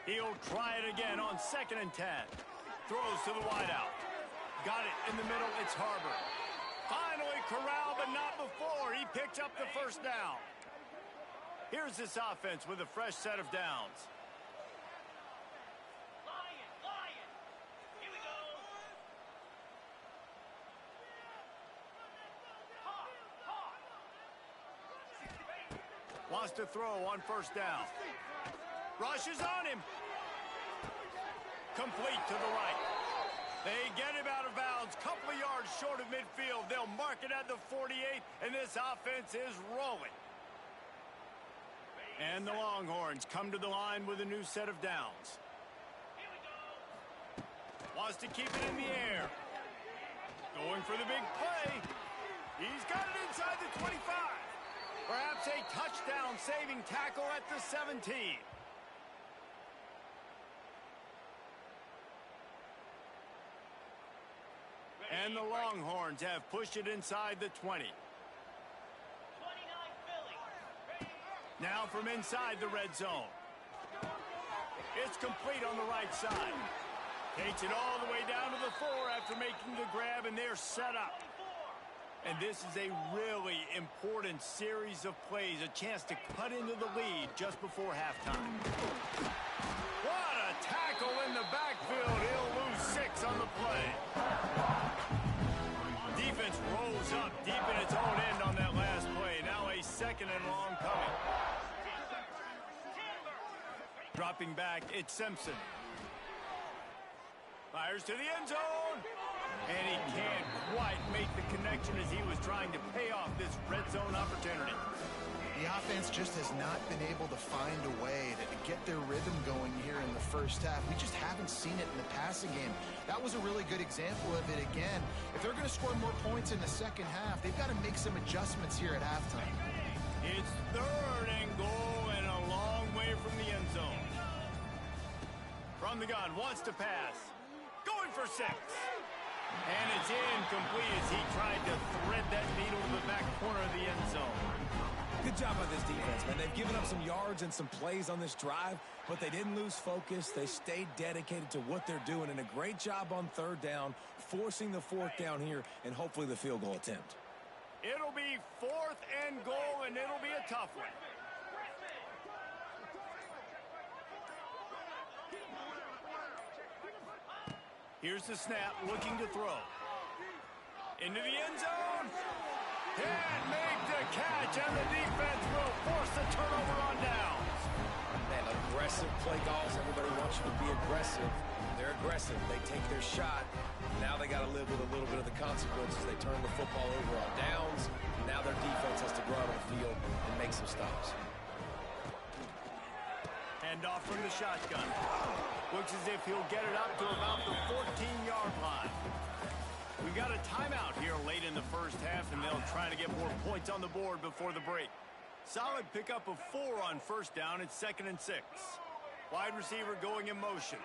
He'll try it again on 2nd and 10. Throws to the wideout. Got it in the middle. It's Harbor. Finally corralled, but not before. He picked up the first down. Here's this offense with a fresh set of downs. Here we go. Wants to throw on first down. Rushes on him. Complete to the right. They get him out of bounds. Couple of yards short of midfield. They'll mark it at the 48, and this offense is rolling. And the Longhorns come to the line with a new set of downs. Wants to keep it in the air. Going for the big play. He's got it inside the 25. Perhaps a touchdown-saving tackle at the 17. And the Longhorns have pushed it inside the 20. Now from inside the red zone. It's complete on the right side. Takes it all the way down to the 4 after making the grab, and they're set up. And this is a really important series of plays, a chance to cut into the lead just before halftime. What a tackle in the backfield. He'll lose 6 on the play. Defense rolls up deep in its own end on that last play. Now a second and long coming. Dropping back, it's Simpson. Fires to the end zone. And he can't quite make the connection as he was trying to pay off this red zone opportunity. The offense just has not been able to find a way to get their rhythm going here in the first half. We just haven't seen it in the passing game. That was a really good example of it again. If they're going to score more points in the second half, they've got to make some adjustments here at halftime. It's 3rd and goal and a long way from the end zone. From the gun, wants to pass. Going for 6. And it's incomplete as he tried to thread that needle to the back corner of the end zone. Good job by this defense, man. They've given up some yards and some plays on this drive, but they didn't lose focus. They stayed dedicated to what they're doing, and a great job on 3rd down, forcing the 4th down here, and hopefully the field goal attempt. It'll be 4th and goal, and it'll be a tough one. Here's the snap, looking to throw. Into the end zone. Can't make the catch, and the defense will force the turnover on downs. Man, aggressive play calls. Everybody wants you to be aggressive. They're aggressive. They take their shot. Now they got to live with a little bit of the consequences. They turn the football over on downs. Now their defense has to go out on the field and make some stops. Hand off from the shotgun. Looks as if he'll get it up to about the 14-yard line. We've got a timeout here late in the first half, and they'll try to get more points on the board before the break. Solid pickup of 4 on 1st down. It's 2nd and 6. Wide receiver going in motion.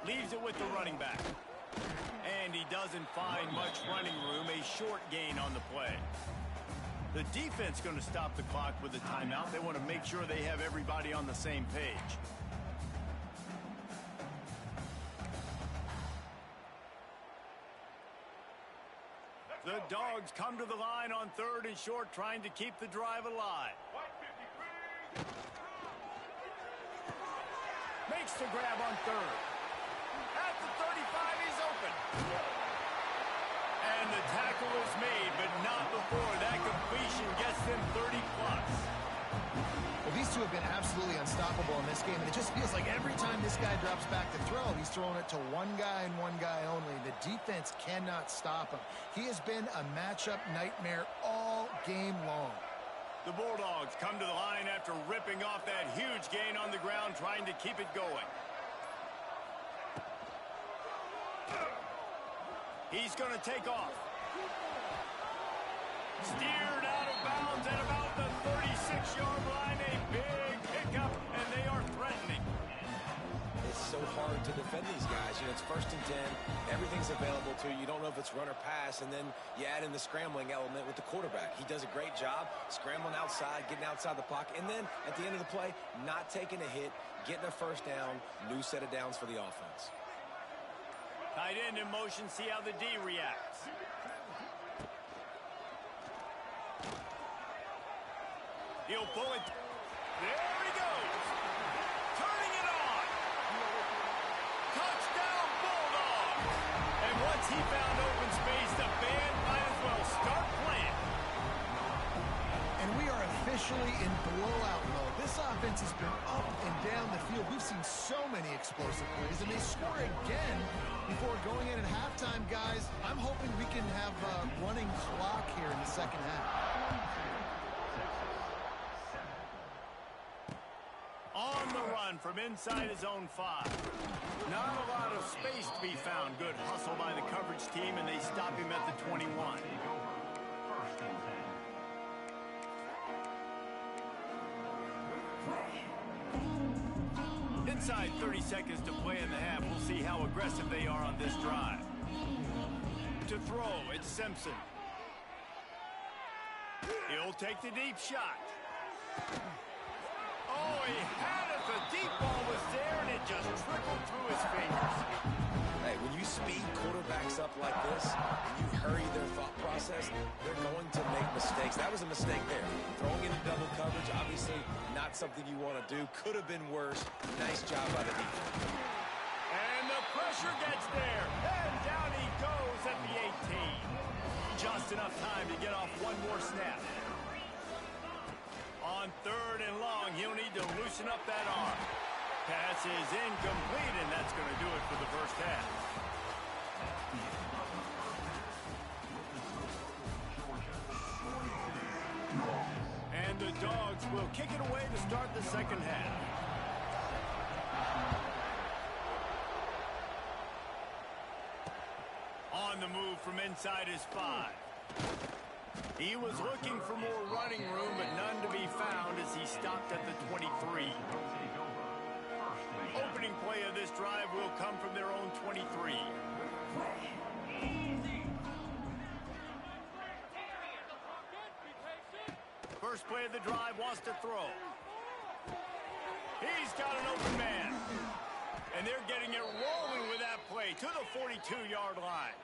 Leaves it with the running back. And he doesn't find much running room. A short gain on the play. The defense going to stop the clock with a timeout. They want to make sure they have everybody on the same page. The Dogs come to the line on 3rd and short, trying to keep the drive alive. Makes the grab on 3rd. At the 35, he's open. And the tackle is made, but not before that completion gets them 30-plus. Well, these two have been absolutely unstoppable in this game, and it just feels like every time this guy drops back to throw, he's throwing it to one guy and one guy only. The defense cannot stop him. He has been a matchup nightmare all game long. The Bulldogs come to the line after ripping off that huge gain on the ground, trying to keep it going. He's going to take off. Steered out of bounds at about the 36-yard line. A big pickup, and they are threatening. It's so hard to defend these guys. You know, it's 1st and 10. Everything's available to you. You don't know if it's run or pass, and then you add in the scrambling element with the quarterback. He does a great job scrambling outside, getting outside the pocket, and then at the end of the play, not taking a hit, getting a 1st down, new set of downs for the offense. Tight end in motion, see how the D reacts. He'll pull it. There he goes. Turning it on. Touchdown Bulldogs. And once he found open space, the band might as well start playing. And we are officially in blowout mode. This offense has been up and down the field. We've seen so many explosive plays, and they score again before going in at halftime, guys. I'm hoping we can have a running clock here in the second half. On the run from inside his own 5. Not a lot of space to be found. Good hustle by the coverage team, and they stop him at the 21. Inside 30 seconds to play in the half. We'll see how aggressive they are on this drive. To throw, it's Simpson. He'll take the deep shot. Oh, he had it. The deep ball was there, and it just trickled through his fingers. Hey, when you speed quarterbacks up like this, and you hurry their thought process, they're going to make mistakes. That was a mistake there. Throwing into double coverage, obviously not something you want to do. Could have been worse. Nice job by the defense. And the pressure gets there. And down he goes at the 18. Just enough time to get off one more snap. On 3rd and long, he'll need to loosen up that arm. Pass is incomplete, and that's going to do it for the first half. And the Dogs will kick it away to start the second half. On the move from inside his 5. He was looking for more running room, but none to be found as he stopped at the 23. Opening play of this drive will come from their own 23. First play of the drive, wants to throw. He's got an open man. And they're getting it rolling with that play to the 42-yard line.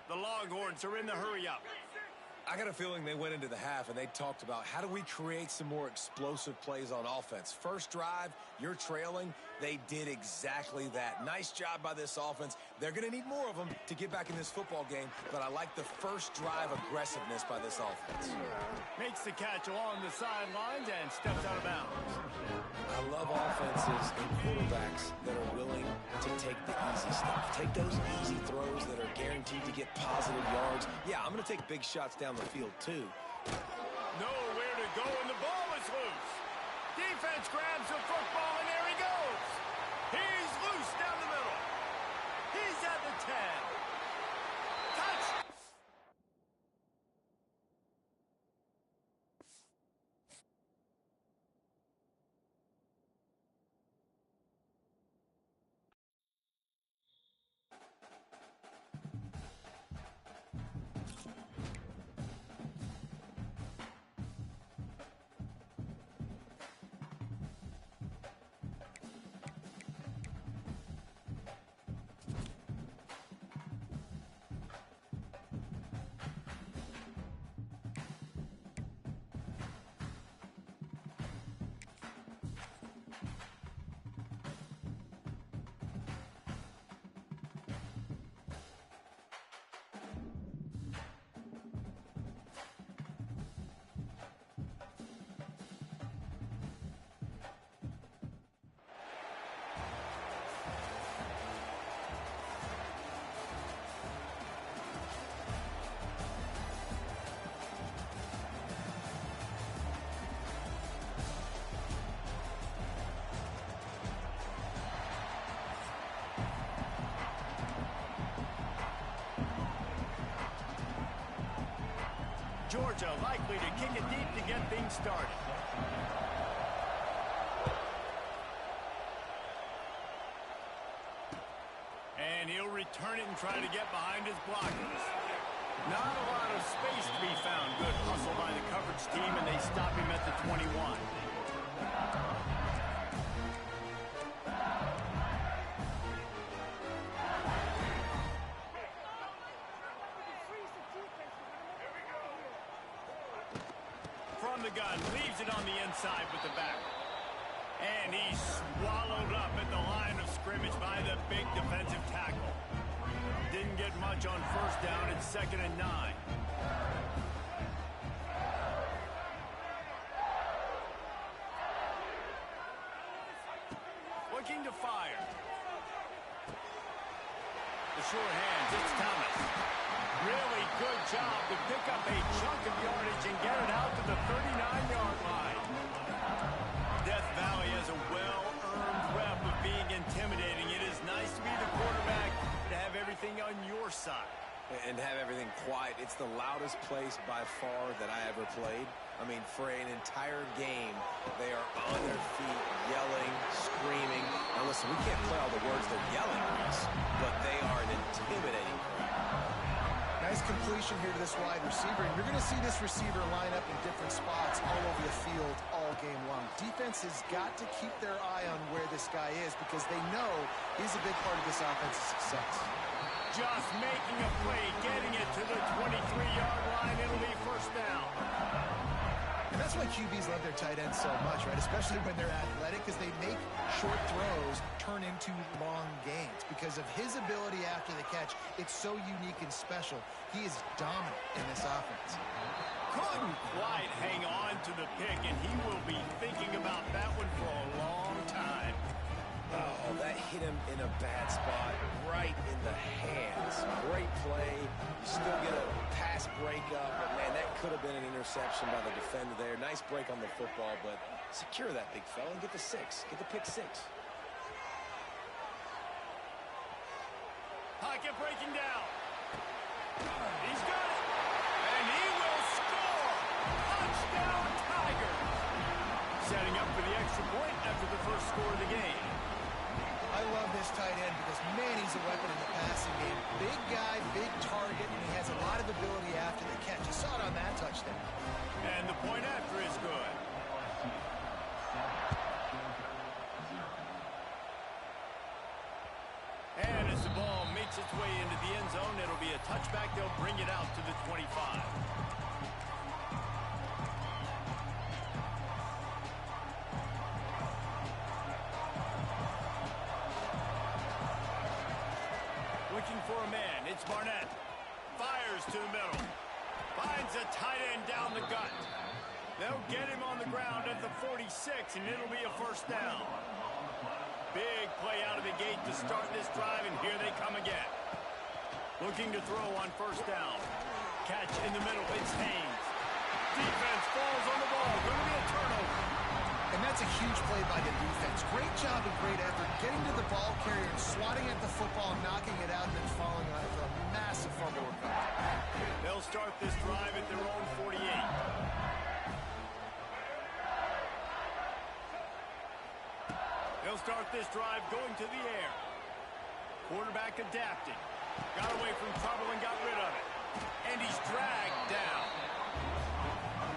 The Longhorns are in the hurry-up. I got a feeling they went into the half and they talked about how do we create some more explosive plays on offense. First drive, you're trailing. They did exactly that. Nice job by this offense. They're going to need more of them to get back in this football game, but I like the first drive aggressiveness by this offense. Makes the catch along the sidelines and steps out of bounds. I love offenses and quarterbacks that are willing to take the easy stuff. Take those easy throws that are guaranteed to get positive yards. Yeah, I'm going to take big shots down the field too. Nowhere to go, and the ball is loose. Defense grabs the football, and there he goes. He's loose down the middle. He's at the 10. Touch. Georgia likely to kick it deep to get things started. And he'll return it and try to get behind his blockers. Not a lot of space to be found. Good hustle by the coverage team, and they stop him at the 21. From the gun, leaves it on the inside with the back. And he's swallowed up at the line of scrimmage by the big defensive tackle. Didn't get much on first down. It's 2nd and 9. Looking to fire. The sure hands, it's Thomas. Really good job to pick up a chunk of yardage and get it out to the 39-yard line. Death Valley has a well-earned rep of being intimidating. It is nice to be the quarterback, to have everything on your side. And have everything quiet. It's the loudest place by far that I ever played. I mean, for an entire game, they are on their feet, yelling, screaming. Now, listen, we can't play all the words they're yelling at us, but they are an intimidating crowd. Nice completion here to this wide receiver. And you're going to see this receiver line up in different spots all over the field all game long. Defense has got to keep their eye on where this guy is because they know he's a big part of this offense's success. Just making a play, getting it to the 23-yard line. It'll be first down. And that's why QBs love their tight ends so much, right? Especially when they're athletic, because they make short throws turn into long gains. Because of his ability after the catch, it's so unique and special. He is dominant in this offense. Couldn't quite hang on to the pick, and he will be thinking about that one for a long time. Oh, that hit him in a bad spot, right in the hands. Great play. You still get a pass breakup, but, man, that could have been an interception by the defender there. Nice break on the football, but secure that big fella and get the 6. Get the pick 6. Pocket breaking down. He's got it. And he will score. Touchdown, Tigers. Setting up for the extra point after the first score of the game. I love this tight end because, man, he's a weapon in the passing game. Big guy, big target, and he has a lot of ability after the catch. You saw it on that touchdown. And the point after is good. And as the ball makes its way into the end zone, it'll be a touchback. They'll bring it out to the 25. Looking for a man. It's Barnett. Fires to the middle. Finds a tight end down the gut. They'll get him on the ground at the 46, and it'll be a first down. Big play out of the gate to start this drive, and here they come again. Looking to throw on first down. Catch in the middle. It's Haynes. Defense falls on the ball. Going to be a turnover. And that's a huge play by the defense. Great job and great effort getting to the ball carrier and swatting at the football, knocking it out, and then falling on it for a massive fumble recovery. They'll start this drive at their own 48. They'll start this drive going to the air. Quarterback adapting. Got away from trouble and got rid of it. And he's dragged down.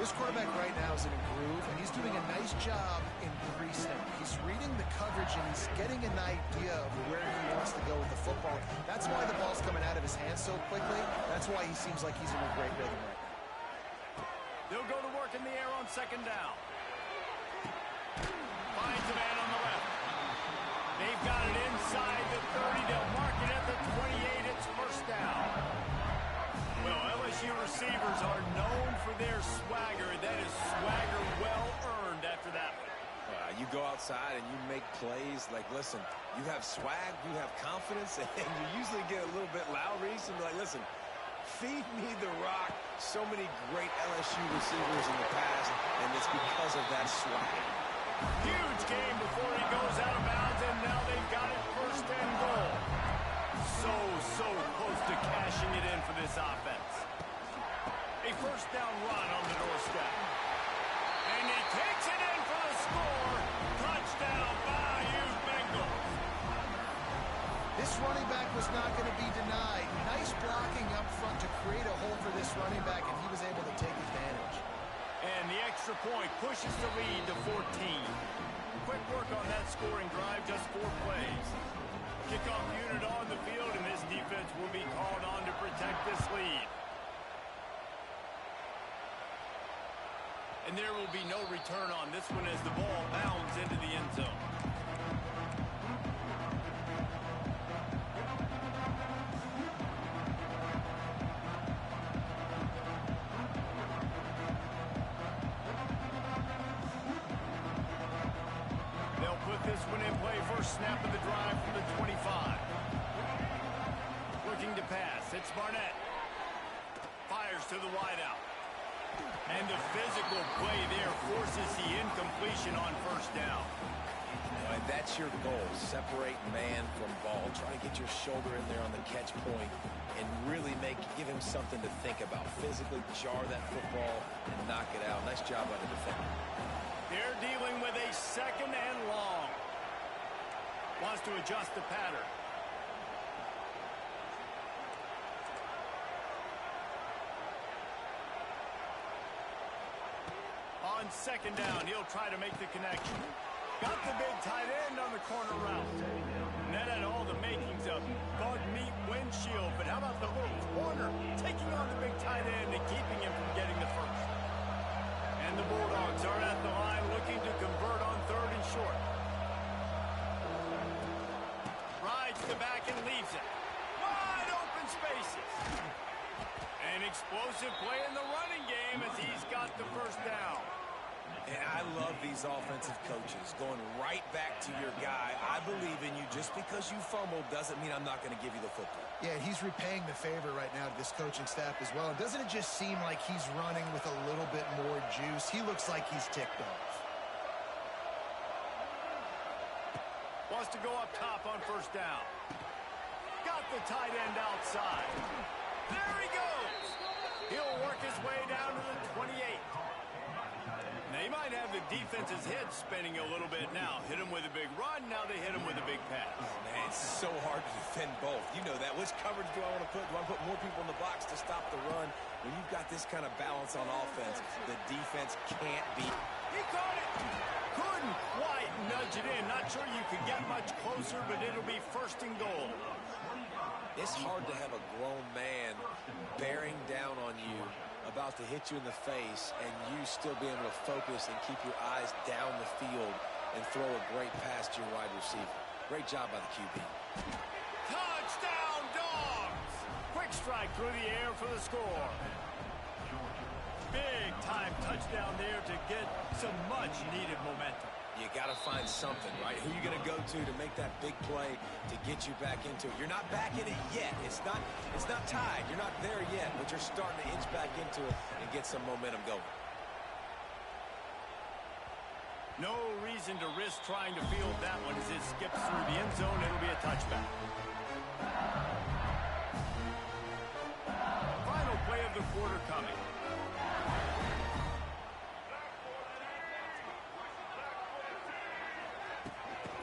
This quarterback right now is in a groove, and he's doing a nice job in pre-snap. He's reading the coverage, and he's getting an idea of where he wants to go with the football. That's why the ball's coming out of his hands so quickly. That's why he seems like he's in a great rhythm right now. They'll go to work in the air on second down. Finds a man on the left. They've got it inside the 30. They'll mark it at the 28. It's first down. Well, LSU receivers are known for their swagger. That is swagger well earned after that one. You go outside and you make plays. Like, listen, you have swag, you have confidence, and you usually get a little bit loud, Reese, and be like, listen, feed me the rock. So many great LSU receivers in the past, and it's because of that swag. Huge game before he goes out of bounds, and now they've got it first and goal. So close to cashing it in for this offense. A first down run on the doorstep. And he takes it in for the score. Touchdown, Bayou Bengals. This running back was not going to be denied. Nice blocking up front to create a hole for this running back, and he was able to take advantage. And the extra point pushes the lead to 14. Quick work on that scoring drive, just 4 plays. Kickoff unit on the field, and this defense will be called on to protect this lead. And there will be no return on this one as the ball bounds into the end zone. They'll put this one in play. First snap of the drive from the 25. Looking to pass. It's Barnett. fires to the wideout. And the physical play there forces the incompletion on first down. And that's your goal. Separate man from ball. Try to get your shoulder in there on the catch point and really give him something to think about. Physically jar that football and knock it out. Nice job by the defender. They're dealing with a second and long. Wants to adjust the pattern. On second down, he'll try to make the connection. Got the big tight end on the corner route. And that had all the makings of bug meat windshield. But how about the little corner taking on the big tight end and keeping him from getting the first? And the Bulldogs are at the line looking to convert on third and short. Rides the back and leaves it. Wide open spaces. An explosive play in the running game as he's got the first down. And I love these offensive coaches going right back to your guy. I believe in you. Just because you fumbled doesn't mean I'm not going to give you the football. Yeah, he's repaying the favor right now to this coaching staff as well. And doesn't it just seem like he's running with a little bit more juice? He looks like he's ticked off. Wants to go up top on first down. Got the tight end outside. There he goes. He'll work his way down to the 28. Now, he might have the defense's head spinning a little bit now. Hit him with a big run, now they hit him with a big pass. Oh, man, it's so hard to defend both. You know that. Which coverage do I want to put? Do I put more people in the box to stop the run? When you've got this kind of balance on offense, the defense can't beat. He caught it. Couldn't quite nudge it in. Not sure you could get much closer, but it'll be first and goal. It's hard to have a grown man bearing down on you, about to hit you in the face, and you still be able to focus and keep your eyes down the field and throw a great pass to your wide receiver. Great job by the QB. Touchdown, Dogs! Quick strike through the air for the score. Big time touchdown there to get some much needed momentum. You got to find something, right? Who are you going to go to make that big play to get you back into it? You're not back in it yet. It's not tied. You're not there yet, but you're starting to inch back into it and get some momentum going. No reason to risk trying to field that one as it skips through the end zone. It'll be a touchback. Final play of the quarter coming.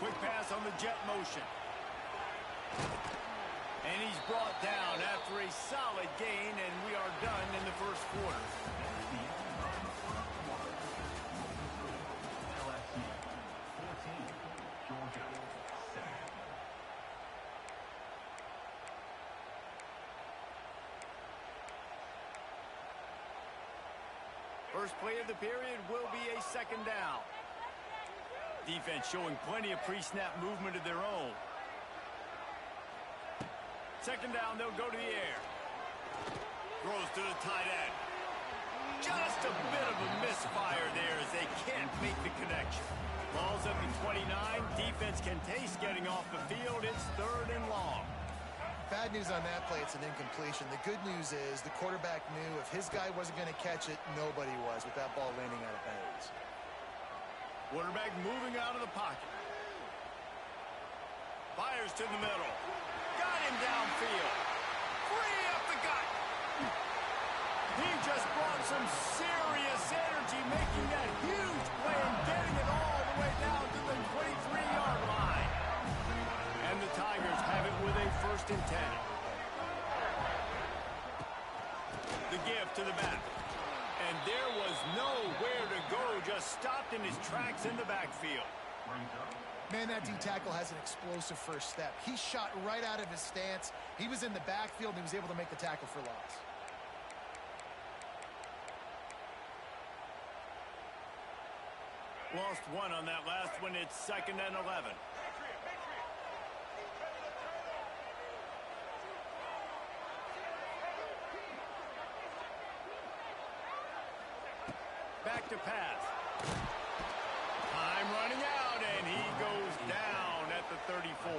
Quick pass on the jet motion. And he's brought down after a solid gain, and we are done in the first quarter. First play of the period will be a second down. Defense showing plenty of pre-snap movement of their own. Second down, they'll go to the air. Throws to the tight end. Just a bit of a misfire there as they can't make the connection. Ball's at the 29. Defense can taste getting off the field. It's third and long. Bad news on that play, it's an incompletion. The good news is the quarterback knew if his guy wasn't going to catch it, nobody was with that ball landing out of bounds. Quarterback moving out of the pocket. Fires to the middle. Got him downfield. Free up the gut. He just brought some serious energy, making that huge play and getting it all the way down to the 23-yard line. And the Tigers have it with a 1st and 10. The give to the back. And there was nowhere to go, just stopped in his tracks in the backfield. Man, that D-tackle has an explosive first step. He shot right out of his stance. He was in the backfield, and he was able to make the tackle for loss. Lost one on that last one. It's 2nd and 11. Back to pass. Time running out, and he goes down at the 34.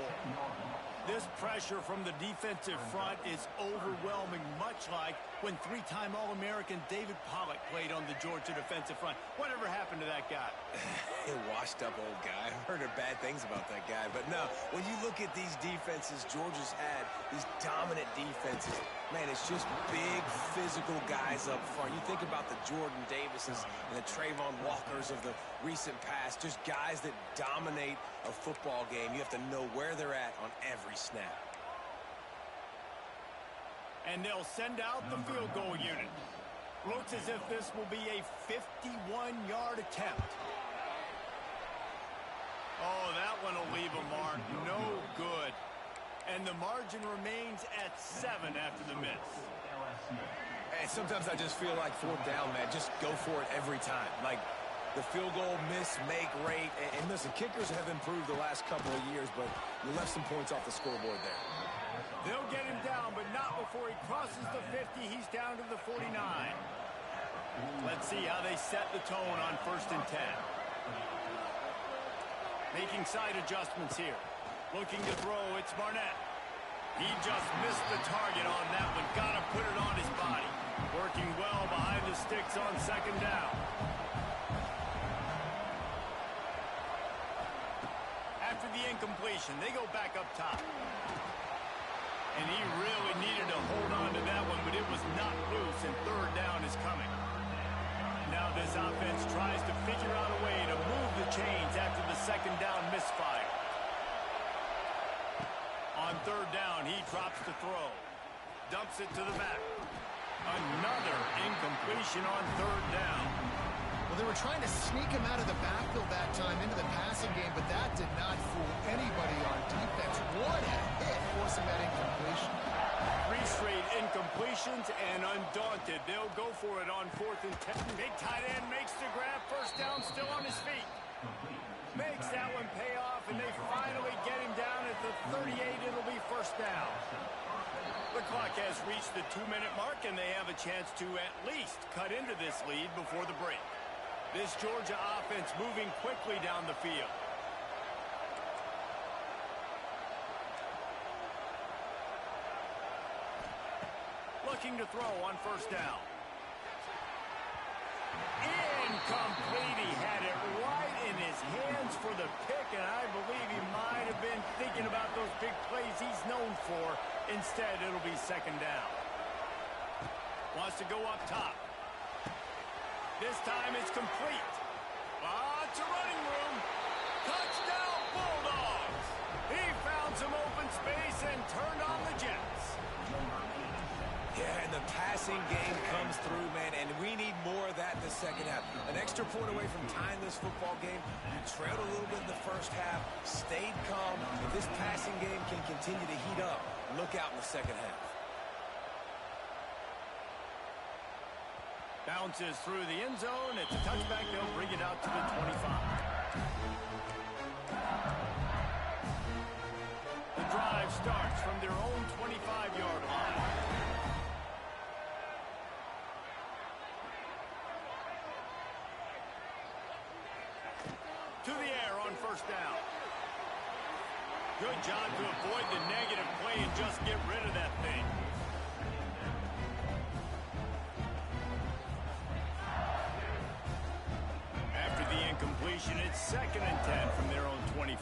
This This pressure from the defensive front is overwhelming, much like when three-time All-American David Pollock played on the Georgia defensive front. Whatever happened to that guy? A washed-up old guy. I've heard bad things about that guy. But no, when you look at these defenses Georgia's had, these dominant defenses, man, it's just big, physical guys up front. You think about the Jordan Davises and the Trayvon Walkers of the recent past, just guys that dominate a football game. You have to know where they're at on every snap. And they'll send out the field goal unit. Looks as if this will be a 51-yard attempt. Oh, that one will leave a mark. No good. And the margin remains at 7 after the miss. And sometimes I just feel like fourth down, man, just go for it every time. Like, the field goal miss-make rate. And listen, kickers have improved the last couple of years, but you left some points off the scoreboard there. They'll get him down, but not before he crosses the 50. He's down to the 49. Let's see how they set the tone on 1st and 10. Making side adjustments here. Looking to throw, it's Barnett. He just missed the target on that one. Got to put it on his body. Working well behind the sticks on 2nd down. After the incompletion, they go back up top. And he really needed to hold on to that one, but it was not loose, and 3rd down is coming. Now this offense tries to figure out a way to move the chains after the 2nd down misfire. On 3rd down, he drops the throw. Dumps it to the back. Another incompletion on 3rd down. Well, they were trying to sneak him out of the backfield that time into the passing game, but that did not fool anybody on defense. What a hit forcing that incompletion. 3 straight incompletions, and undaunted, they'll go for it on 4th and 10. Big tight end makes the grab. 1st down, still on his feet. Makes that one pay off, and they finally get him down at the 38. It'll be 1st down. The clock has reached the 2-minute mark, and they have a chance to at least cut into this lead before the break. This Georgia offense moving quickly down the field. Looking to throw on 1st down. Incomplete. He had it right in his hands for the pick, and I believe he might have been thinking about those big plays he's known for. Instead, it'll be 2nd down. Wants to go up top. This time it's complete. Lots of running room. Touchdown, Bulldogs. He found some open space and turned on the Jets. Yeah, and the passing game comes through, man, and we need more of that in the 2nd half. An extra point away from tying this football game. You trailed a little bit in the 1st half, stayed calm. If this passing game can continue to heat up, look out in the 2nd half. Bounces through the end zone. It's a touchback. They'll bring it out to the 25. The drive starts from their own 25-yard line. To the air on 1st down. Good job to avoid the negative play and just get rid of that thing. After the incompletion, it's 2nd and 10 from their own 25.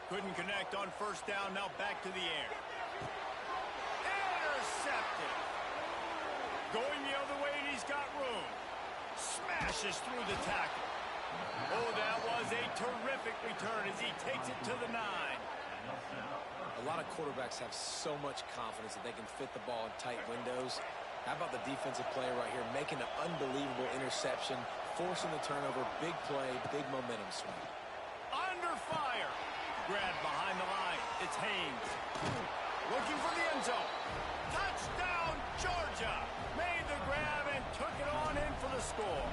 Couldn't connect on 1st down, now back to the air. Intercepted. Going the other way, and he's got room. Smashes through the tackle. Oh, that was a terrific return as he takes it to the 9. A lot of quarterbacks have so much confidence that they can fit the ball in tight windows. How about the defensive player right here making an unbelievable interception, forcing the turnover, big play, big momentum swing. Under fire. Grab behind the line. It's Haynes. Looking for the end zone. Touchdown, Georgia. Made the grab and took it on in for the score.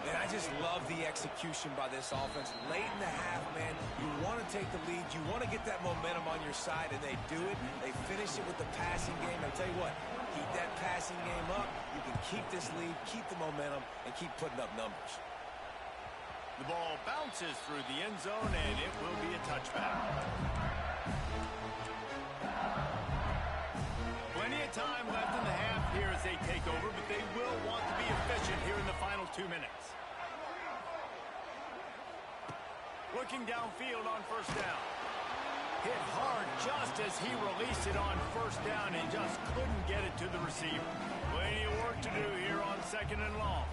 And I just love the execution by this offense. Late in the half, man, you want to take the lead. You want to get that momentum on your side, and they do it. They finish it with the passing game. I'll tell you what, keep that passing game up. You can keep this lead, keep the momentum, and keep putting up numbers. The ball bounces through the end zone, and it will be a touchback. Plenty of time left in the half here as they take over, but they will want to be efficient here in the final 2 minutes. Looking downfield on first down. Hit hard just as he released it on first down and just couldn't get it to the receiver. Plenty of work to do here on 2nd and long.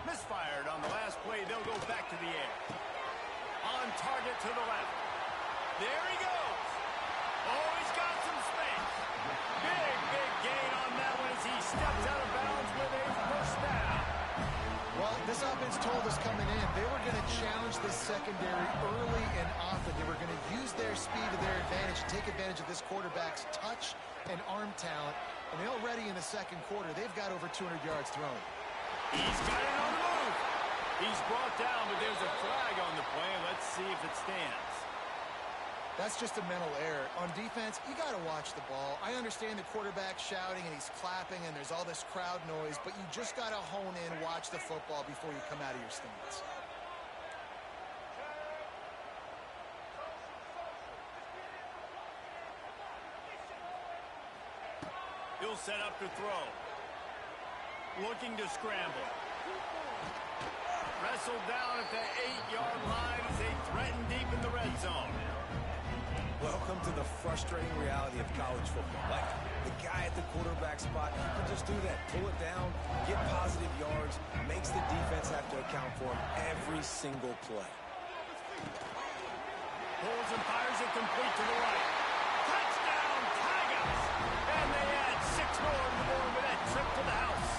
Misfired on the last play. They'll go back to the air. On target to the left. There he goes. Oh, he's got some space. Big gain on that one as he steps out of bounds with a first down. Well, this offense told us coming in they were going to challenge this secondary early and often. They were going to use their speed to their advantage and take advantage of this quarterback's touch and arm talent. And already in the second quarter, they've got over 200 yards thrown. He's got it on the move. He's brought down, but there's a flag on the play. Let's see if it stands. That's just a mental error. On defense, you got to watch the ball. I understand the quarterback shouting and he's clapping and there's all this crowd noise, but you just got to hone in, watch the football before you come out of your stance. He'll set up to throw. Looking to scramble. Wrestled down at the 8-yard line as they threaten deep in the red zone. Welcome to the frustrating reality of college football. Like, the guy at the quarterback spot, he can just do that. Pull it down, get positive yards, makes the defense have to account for him every single play. Pulls and fires it complete to the right. Touchdown, Tigers! And they add 6 more to the board with that trip to the house.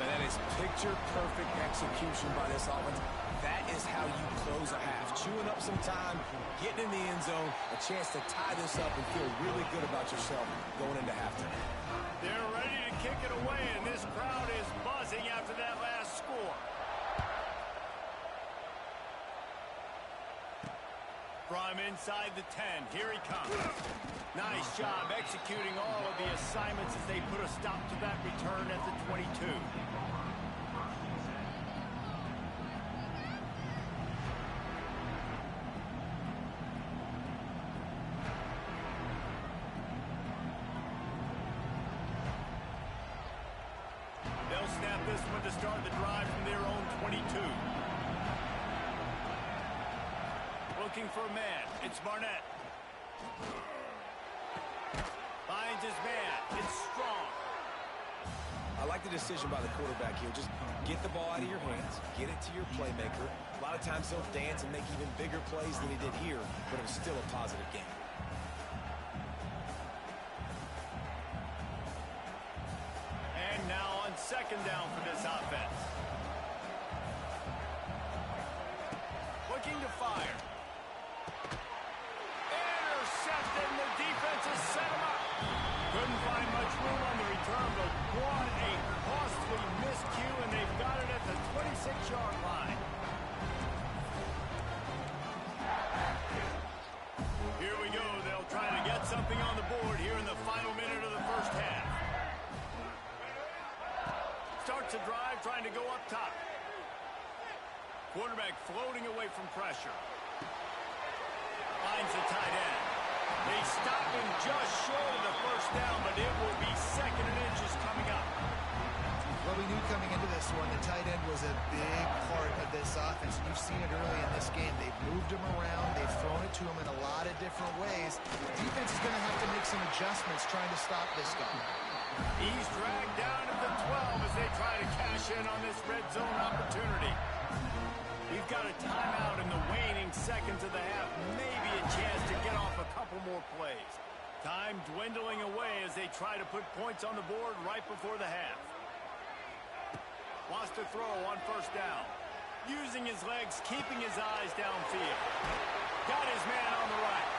Man, that is picture-perfect execution by this offense. That is how you close a half. Chewing up some time, getting in the end zone, a chance to tie this up and feel really good about yourself going into halftime. They're ready to kick it away, and this crowd is buzzing after that last score. From inside the 10, here he comes. Nice job executing all of the assignments as they put a stop to that return at the 22. They'll snap this one to start the drive from their own 22. Looking for a man. It's Barnett. Finds his man. It's Strong. I like the decision by the quarterback here. Just get the ball out of your hands, get it to your playmaker. A lot of times he'll dance and make even bigger plays than he did here, but it was still a positive game. And now on 2nd down for this offense. Looking to fire. Intercepted, and the defense has set him up. Couldn't find much room on the return, but what a costly miscue, and they've got it at the 26-yard line. Here we go. They'll try to get something on the board here in the final minute of the first half. Starts a drive trying to go up top. Quarterback floating away from pressure. Finds the tight end. They stop him just short of the first down, but it will be 2nd and inches coming up. Well, we knew coming into this one, the tight end was a big part of this offense. You've seen it early in this game. They've moved him around. They've thrown it to him in a lot of different ways. The defense is going to have to make some adjustments trying to stop this guy. He's dragged down at the 12 as they try to cash in on this red zone opportunity. We've got a timeout in the waning seconds of the half. Maybe a chance to get off a couple more plays. Time dwindling away as they try to put points on the board right before the half. Wants to throw on first down. Using his legs, keeping his eyes downfield. Got his man on the right.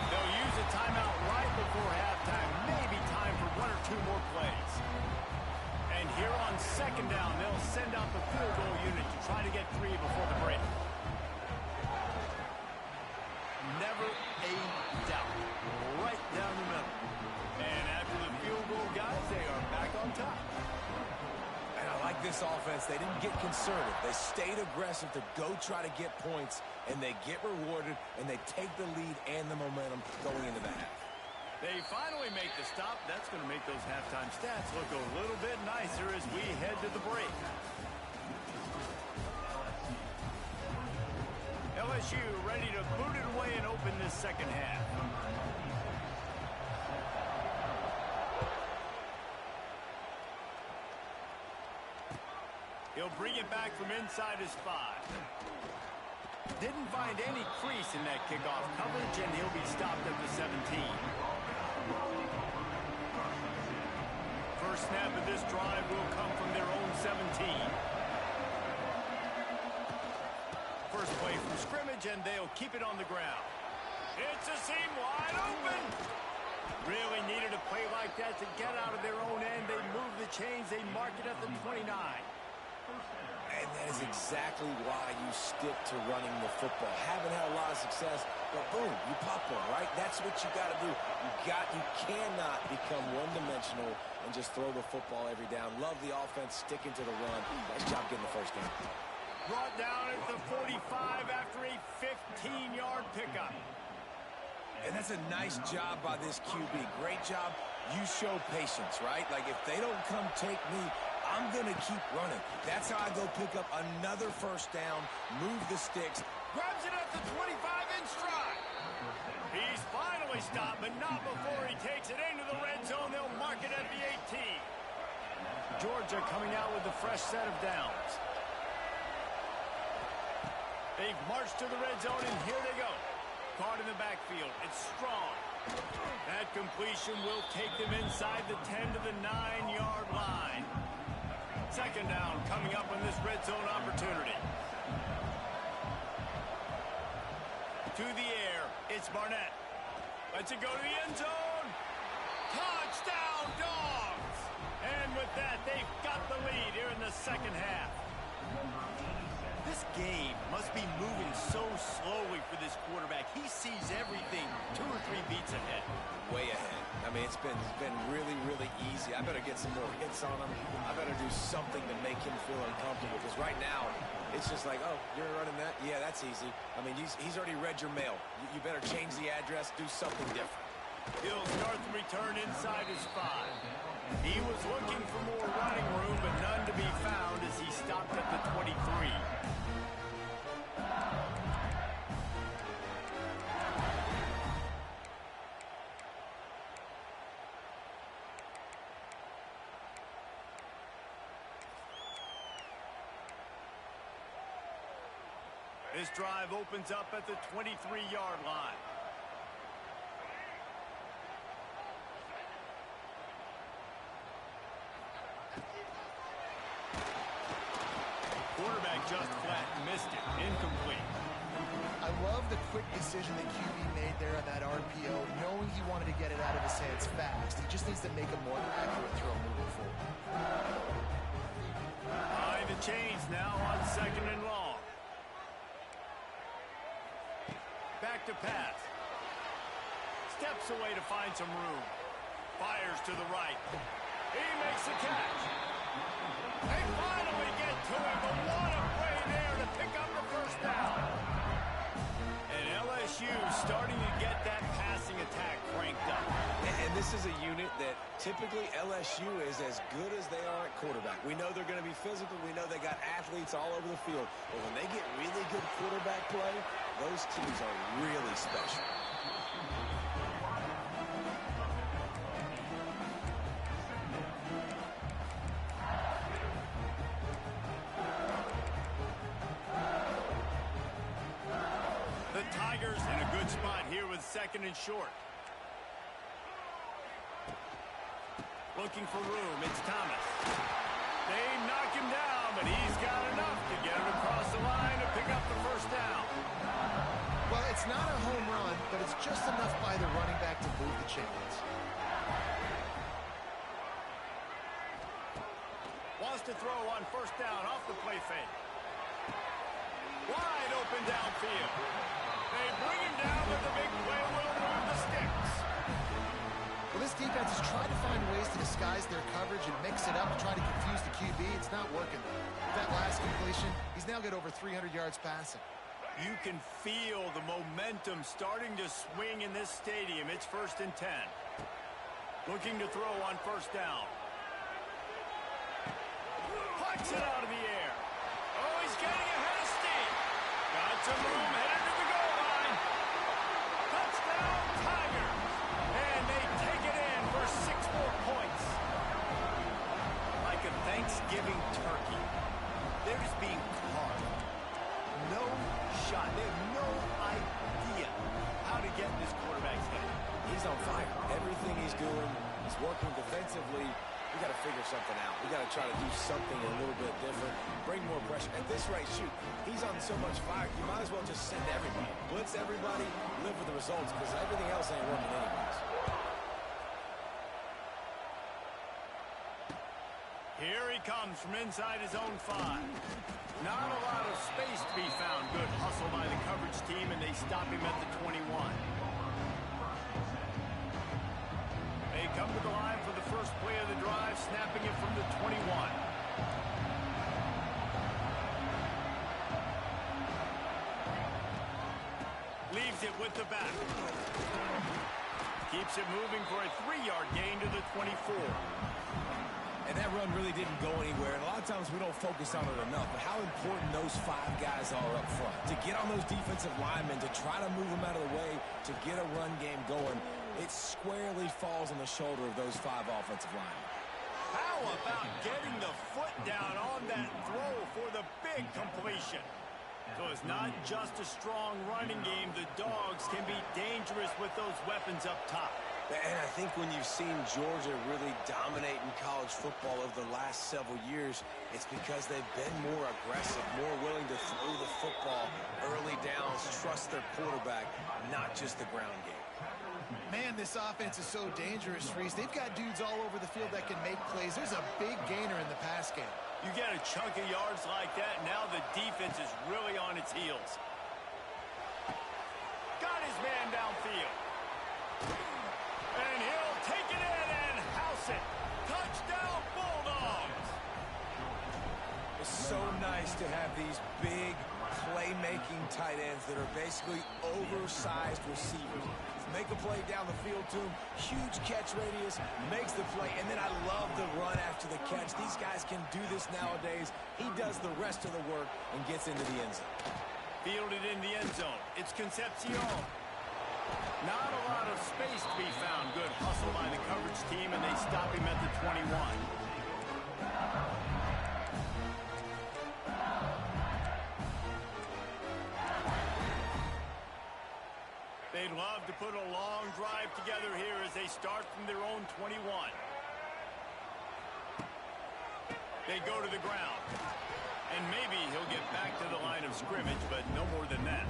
They'll use a timeout right before halftime. Maybe time for 1 or 2 more plays. And here on 2nd down, they'll send out the field goal unit to try to get 3 before the break. Never a doubt. Right down the middle. And after the field goal, guys, they are back on top. And I defense, they didn't get conservative. They stayed aggressive to go try to get points, and they get rewarded, and they take the lead and the momentum going into the half. They finally make the stop. That's going to make those halftime stats look a little bit nicer as we head to the break. LSU ready to boot it away and open this second half. He'll bring it back from inside his 5. Didn't find any crease in that kickoff coverage, and he'll be stopped at the 17. First snap of this drive will come from their own 17. First play from scrimmage, and they'll keep it on the ground. It's a seam wide open. Really needed a play like that to get out of their own end. They move the chains. They mark it at the 29. And that is exactly why you stick to running the football. Haven't had a lot of success, but boom, you pop one, right? That's what you got to do. You cannot become one-dimensional and just throw the football every down. Love the offense, sticking to the run. Nice job getting the first down. Brought down at the 45 after a 15-yard pickup. And that's a nice job by this QB. Great job. You show patience, right? Like, if they don't come take me, I'm going to keep running. That's how I go pick up another first down, move the sticks. Grabs it at the 25 in stride. He's finally stopped, but not before he takes it into the red zone. They'll mark it at the 18. Georgia coming out with a fresh set of downs. They've marched to the red zone, and here they go. Caught in the backfield. It's strong. That completion will take them inside the 10 to the 9-yard line. Second down coming up on this red zone opportunity. To the air, it's Barnett. Lets it go to the end zone. Touchdown, Dogs! And with that, they've got the lead here in the second half. This game must be moving so slowly for this quarterback. He sees everything 2 or 3 beats ahead. Way ahead. I mean, it's been really, really easy. I better get some more hits on him. I better do something to make him feel uncomfortable, because right now, it's just like, oh, you're running that? Yeah, that's easy. I mean, he's already read your mail. You better change the address, do something different. He'll start the return inside his 5. He was looking for more running room, but none to be found as he stopped at the 23. This drive opens up at the 23-yard line. Quarterback just flat missed it. Incomplete. I love the quick decision that QB made there on that RPO, knowing he wanted to get it out of his hands fast. He just needs to make a more accurate throw moving forward. Behind the chains now on second and long. Back to pass. Steps away to find some room. Fires to the right. He makes the catch. They finally get to him, but what a play there to pick up the first down. And LSU starting to get that passing attack cranked up. And this is a unit that typically LSU is as good as they are at quarterback. We know they're going to be physical. We know they got athletes all over the field. But when they get really good quarterback play, those teams are really special. The Tigers in a good spot here with second and short. Looking for room, it's Thomas. They knock him down, but he's got enough to get him across the line to pick up the first down. Well, it's not a home run, but it's just enough by the running back to move the chains. Wants to throw on first down off the play fake. Wide open downfield. They bring him down, but the big play will move the sticks. Well, this defense is trying to find ways to disguise their coverage and mix it up to try to confuse the QB. It's not working. That last completion, he's now got over 300 yards passing. You can feel the momentum starting to swing in this stadium. It's 1st and 10. Looking to throw on 1st down. Puts it out of the air. Oh, he's getting ahead of steam. Got some room, headed to the goal line. Touchdown, Tigers. And they take it in for 6 more points. Like a Thanksgiving turkey. They're just being carved. No shot. They have no idea how to get in this quarterback's head. He's on fire. Everything he's doing is working defensively. We got to figure something out. We got to try to do something a little bit different. Bring more pressure. At this rate, shoot, he's on so much fire, you might as well just send everybody. Blitz everybody, live with the results, because everything else ain't working anyways. Here he comes from inside his own 5. Not a lot of space to be found. Good hustle by the coverage team, and they stop him at the 21. They come to the line for the first play of the drive, snapping it from the 21. Leaves it with the back. Keeps it moving for a 3-yard gain to the 24. And that run really didn't go anywhere. And a lot of times we don't focus on it enough. But how important those 5 guys are up front. To get on those defensive linemen, to try to move them out of the way, to get a run game going, it squarely falls on the shoulder of those 5 offensive linemen. How about getting the foot down on that throw for the big completion? So it's not just a strong running game. The Dogs can be dangerous with those weapons up top. And I think when you've seen Georgia really dominate in college football over the last several years, it's because they've been more aggressive, more willing to throw the football early downs, trust their quarterback, not just the ground game. Man, this offense is so dangerous, Reese. They've got dudes all over the field that can make plays. There's a big gainer in the pass game. You get a chunk of yards like that, now the defense is really on its heels. Got his man downfield. And he'll take it in and house it. Touchdown, Bulldogs. It's so nice to have these big playmaking tight ends that are basically oversized receivers. Make a play down the field to him, huge catch radius, makes the play, and then I love the run after the catch. These guys can do this nowadays. He does the rest of the work and gets into the end zone. Fielded in the end zone. It's Concepcion. Not a lot of space to be found. Good hustle by the coverage team, and they stop him at the 21. They'd love to put a long drive together here as they start from their own 21. They go to the ground. And maybe he'll get back to the line of scrimmage, but no more than that.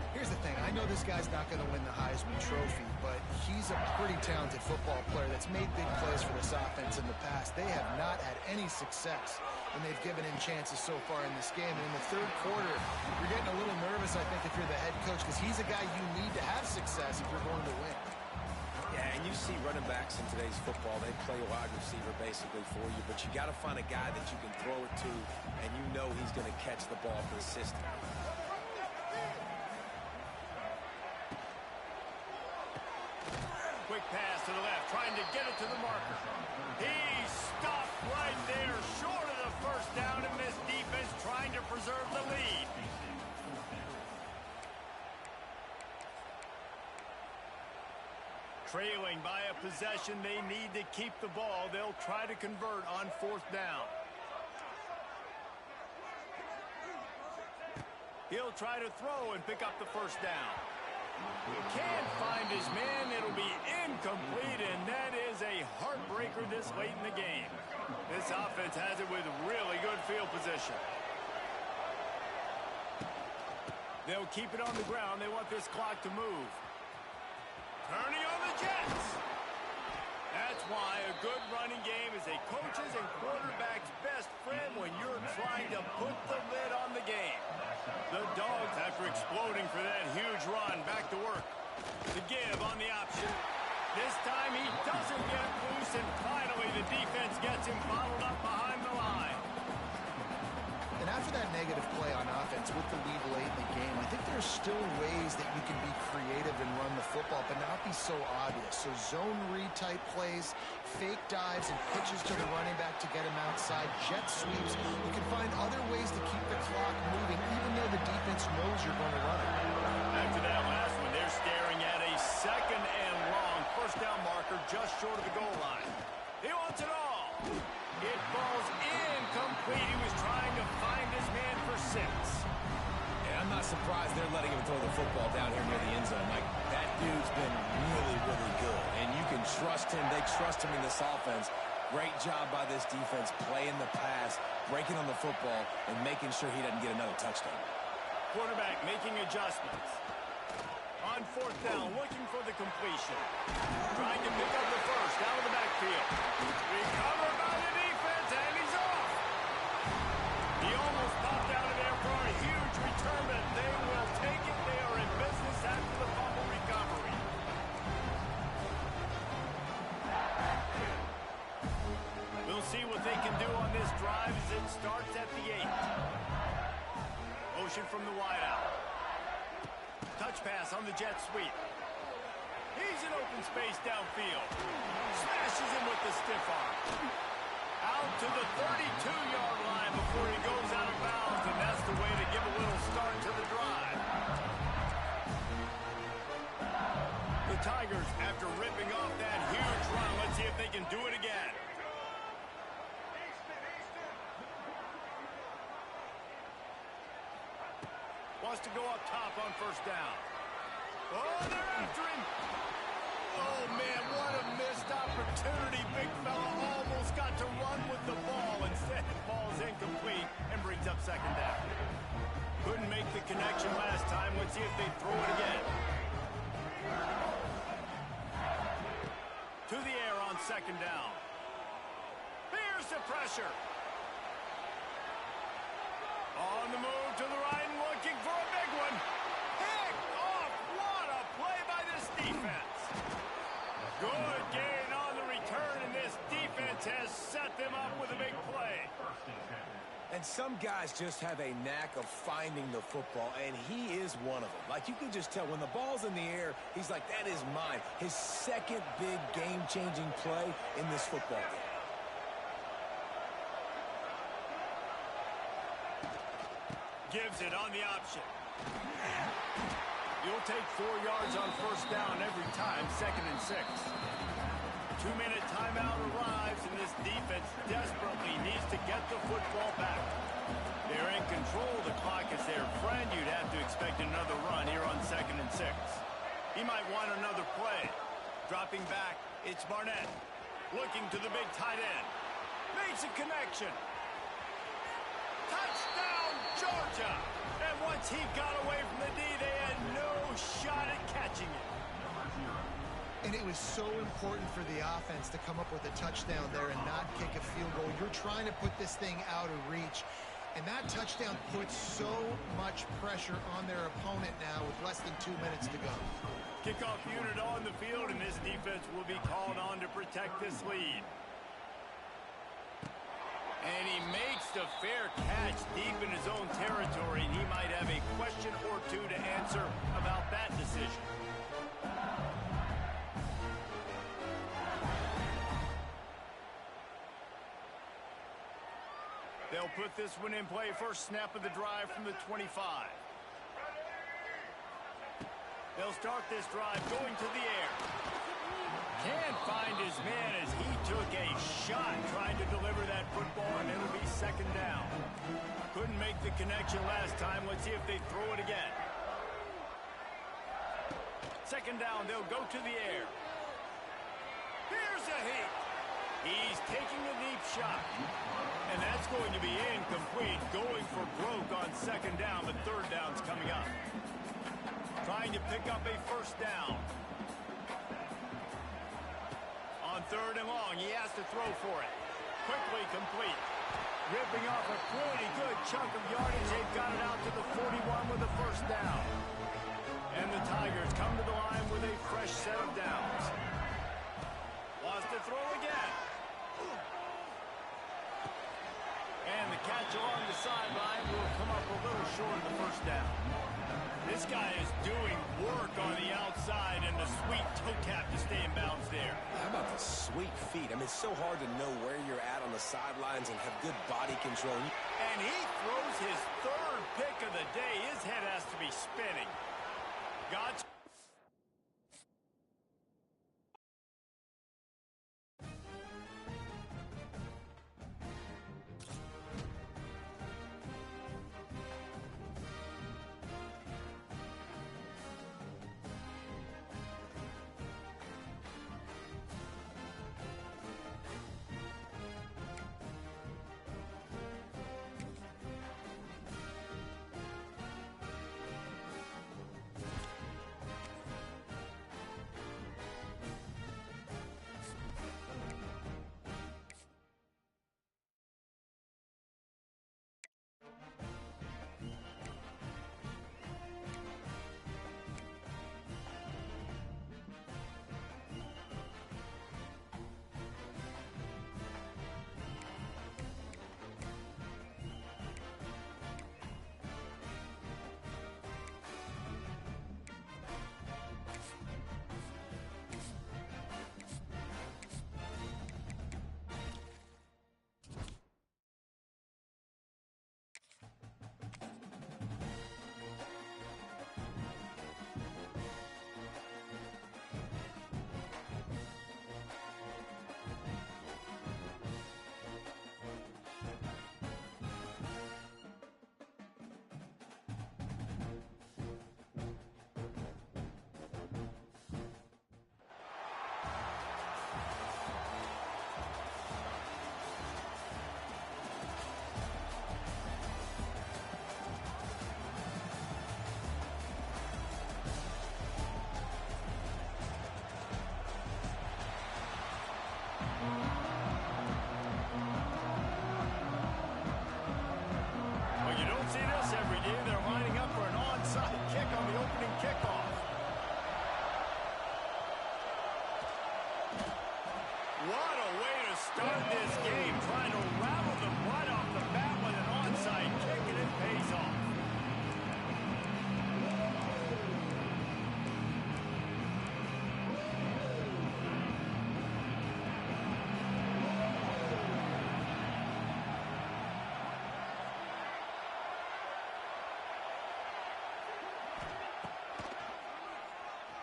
Here's the thing. I know this guy's not going to win the Heisman Trophy, but he's a pretty talented football player that's made big plays for this offense in the past. They have not had any success when they've given him chances so far in this game. And in the third quarter, you're getting a little nervous, I think, if you're the head coach, because he's a guy you need to have success if you're going to win. Yeah, and you see running backs in today's football, they play a wide receiver basically for you, but you got to find a guy that you can throw it to, and you know he's going to catch the ball consistently. Quick pass to the left, trying to get it to the marker. He stopped right there, short of the first down, and this defense trying to preserve the lead. Trailing by a possession, they need to keep the ball. They'll try to convert on 4th down. He'll try to throw and pick up the first down. Can't find his man. It'll be incomplete, and that is a heartbreaker this late in the game. This offense has it with really good field position. They'll keep it on the ground. They want this clock to move. Turning on the Jets. That's why a good running game is a coach's and quarterback's best friend when you're trying to put the lid on the game. The Dogs, after exploding for that huge run, back to work. The give on the option. This time to get it loose, and finally the defense gets him bottled up behind the line. And after that negative play on offense with the lead late in the game, I think there's still ways that you can be creative and run the football, but not be so obvious. So zone read type plays, fake dives, and pitches to the running back to get him outside, jet sweeps. You can find other ways to keep the clock moving, even though the defense knows you're going to run it. After that last one, they're staring at a 2nd and long. First down marker just short of the goal line. He wants it all. It falls incomplete. He was trying to find his man for 6. Yeah, I'm not surprised they're letting him throw the football down here near the end zone. Like, that dude's been really, really good. And you can trust him. They trust him in this offense. Great job by this defense playing the pass, breaking on the football, and making sure he doesn't get another touchdown. Quarterback making adjustments. On 4th down, looking for the completion. Trying to pick up the first out of the backfield. Recovered by the defense, and he's off. He almost popped out of there for a huge return, but they will take it. They are in business after the fumble recovery. We'll see what they can do on this drive as it starts at the 8. Motion from the wideout. Touch pass on the jet sweep. He's in open space downfield. Smashes him with the stiff arm. Out to the 32-yard line before he goes out of bounds, and that's the way to give a little start to the drive. The Tigers, after ripping off that huge run, let's see if they can do it again. Wants to go up top on 1st down. Oh, they're after him. Oh, man, what a missed opportunity. Big fella almost got to run with the ball. Instead, it falls incomplete and brings up 2nd down. Couldn't make the connection last time. Let's see if they throw it again. To the air on 2nd down. Here's the pressure. On the move to the right and looking for a big one. Picked off. What a play by this defense. Good gain on the return, and this defense has set them up with a big play. And some guys just have a knack of finding the football, and he is one of them. Like, you can just tell when the ball's in the air, he's like, that is mine. His 2nd big game-changing play in this football game. Gives it on the option. You'll take 4 yards on 1st down every time, 2nd and 6. 2-minute timeout arrives, and this defense desperately needs to get the football back. They're in control. The clock is their friend. You'd have to expect another run here on 2nd and 6. He might want another play. Dropping back, it's Barnett. Looking to the big tight end. Makes a connection. Touchdown, Georgia! And once he got away from the D, they had no shot at catching it. And it was so important for the offense to come up with a touchdown there and not kick a field goal. You're trying to put this thing out of reach. And that touchdown puts so much pressure on their opponent now with less than 2 minutes to go. Kickoff unit on the field, and this defense will be called on to protect this lead. And he makes the fair catch deep in his own territory, and he might have a question or two to answer about that decision. They'll put this one in play. First snap of the drive from the 25. They'll start this drive going to the air. Can't find his man as he took a shot trying to deliver that football, and it'll be 2nd down. Couldn't make the connection last time. Let's see if they throw it again. 2nd down, they'll go to the air. Here's a hit. He's taking a deep shot. And that's going to be incomplete. Going for broke on 2nd down, but 3rd down's coming up. Trying to pick up a 1st down. On 3rd and long, he has to throw for it. Quickly complete. Ripping off a pretty good chunk of yardage. They've got it out to the 41 with a 1st down. And the Tigers come to the line with a fresh set of downs. Lost to throw again. And the catch along the sideline will come up a little short of the first down. This guy is doing work on the outside, and the sweet toe tap to stay in bounds there. How about the sweet feet? I mean, it's so hard to know where you're at on the sidelines and have good body control. And he throws his third pick of the day. His head has to be spinning. Gotcha.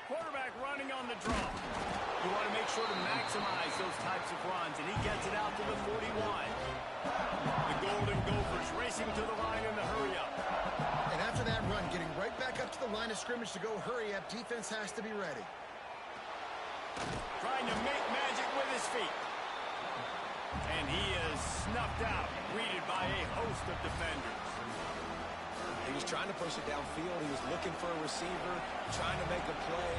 Quarterback running on the draw. You want to make sure to maximize those types of runs, and he gets it out to the 41. The Golden Gophers racing to the line in the hurry-up. And after that run, getting right back up to the line of scrimmage to go hurry-up, defense has to be ready. Trying to make magic with his feet. And he is snuffed out, greeted by a host of defenders. He was trying to push it downfield. He was looking for a receiver, trying to make a play.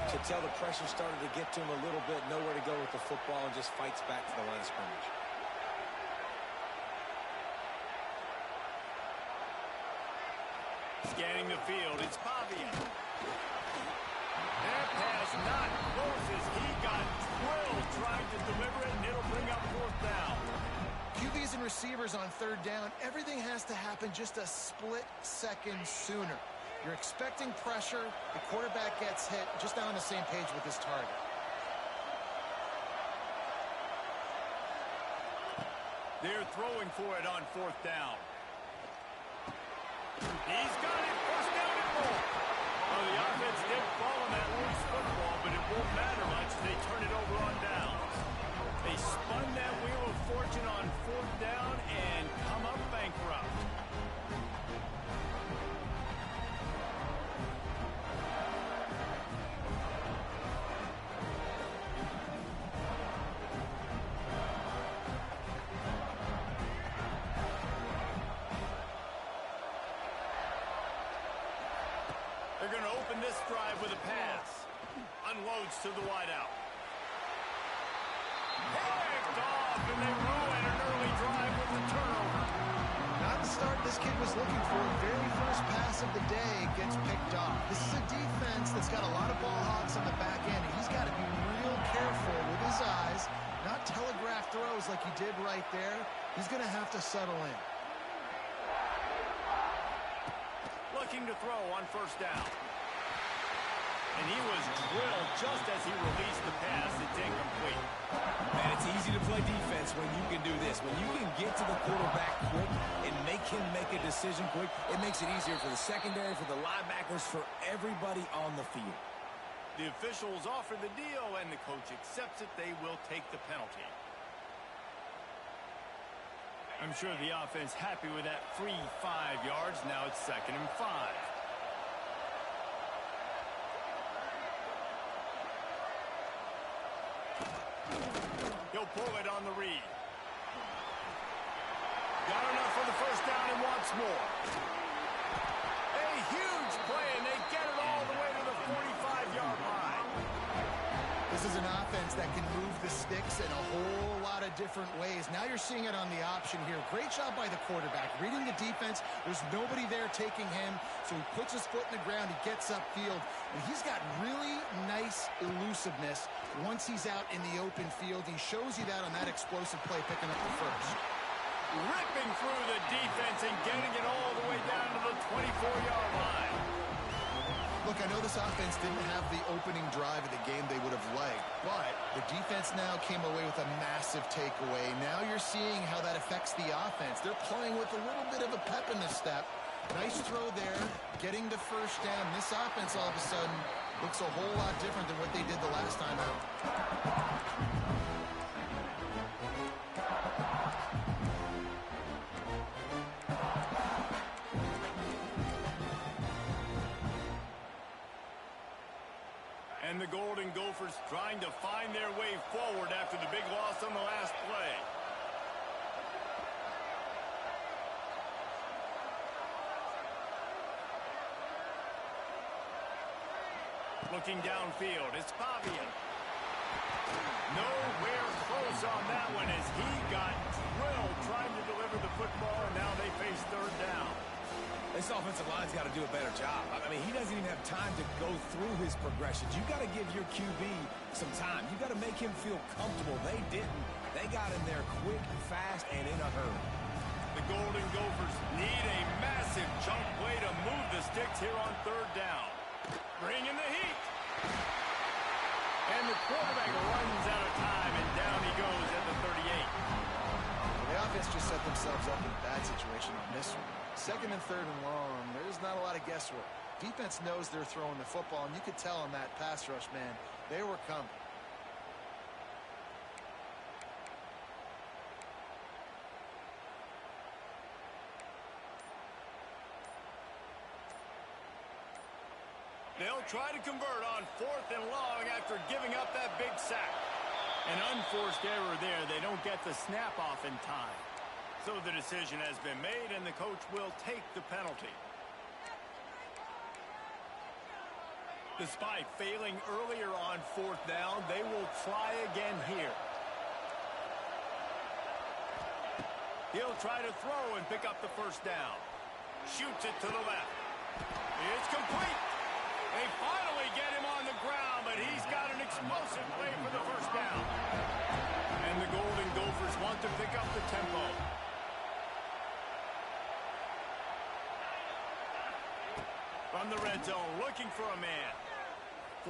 You could tell the pressure started to get to him a little bit, nowhere to go with the football, and just fights back to the line of scrimmage. Scanning the field, it's Pavia. That pass not close as he got drilled trying to deliver it, and it'll bring up fourth down. QBs and receivers on third down, everything has to happen just a split second sooner. You're expecting pressure, the quarterback gets hit, just not on the same page with his target. They're throwing for it on fourth down. He's got it, first down and more. Well, the offense did fall on that loose football, but it won't matter much. They turn it over on downs. They spun that wheel of fortune on fourth down and come up bankrupt. They're going to open this drive with a pass. Unloads to the wideout. Picked off, and they ruin an early drive with a turnover. Not the start this kid was looking for. Very first pass pass of the day gets picked off. This is a defense that's got a lot of ball hawks on the back end, and he's got to be real careful with his eyes, not telegraph throws like he did right there. He's going to have to settle in. Looking to throw on first down. And he was drilled just as he released the pass. It's incomplete. Man, it's easy to play defense when you can do this. When you can get to the quarterback quick and make him make a decision quick, it makes it easier for the secondary, for the linebackers, for everybody on the field. The officials offer the deal, and the coach accepts it. They will take the penalty. I'm sure the offense happy with that free 5 yards. Now it's 2nd and 5. He'll pull it on the read. Got enough for the first down and wants more. A huge play, and they get it all the way to the 45-yard line. This is an offense that can move the sticks in a whole lot of different ways. Now you're seeing it on the option here. Great job by the quarterback. Reading the defense, there's nobody there taking him, so he puts his foot in the ground, he gets upfield, and he's got really nice elusiveness once he's out in the open field. He shows you that on that explosive play, picking up the first. Ripping through the defense and getting it all the way down to the 24-yard line. Look, I know this offense didn't have the opening drive of the game they would have liked, but the defense now came away with a massive takeaway. Now you're seeing how that affects the offense. They're playing with a little bit of a pep in the step. Nice throw there, getting the first down. This offense all of a sudden looks a whole lot different than what they did the last time out. And the Golden Gophers trying to find their way forward after the big loss on the last play. Looking downfield, it's Pavian. Nowhere close on that one as he got drilled trying to deliver the football, and now they face 3rd down. This offensive line's got to do a better job. I mean, he doesn't even have time to go through his progressions. You got to give your QB some time. You got to make him feel comfortable. They didn't. They got him there quick, fast, and in a hurry. The Golden Gophers need a massive chunk play to move the sticks here on 3rd down. Bringing the heat. And the quarterback runs out of time, and down he goes at the 38. The offense just set themselves up in a bad situation on this one. 2nd and 3rd and long, there's not a lot of guesswork. Defense knows they're throwing the football, and you could tell on that pass rush, man, they were coming. They'll try to convert on 4th and long after giving up that big sack. An unforced error there. They don't get the snap off in time. So the decision has been made, and the coach will take the penalty. Despite failing earlier on 4th down, they will try again here. He'll try to throw and pick up the first down. Shoots it to the left. It's complete. They finally get him on the ground, but he's got an explosive play for the first down. And the Golden Gophers want to pick up the tempo. From the red zone, looking for a man.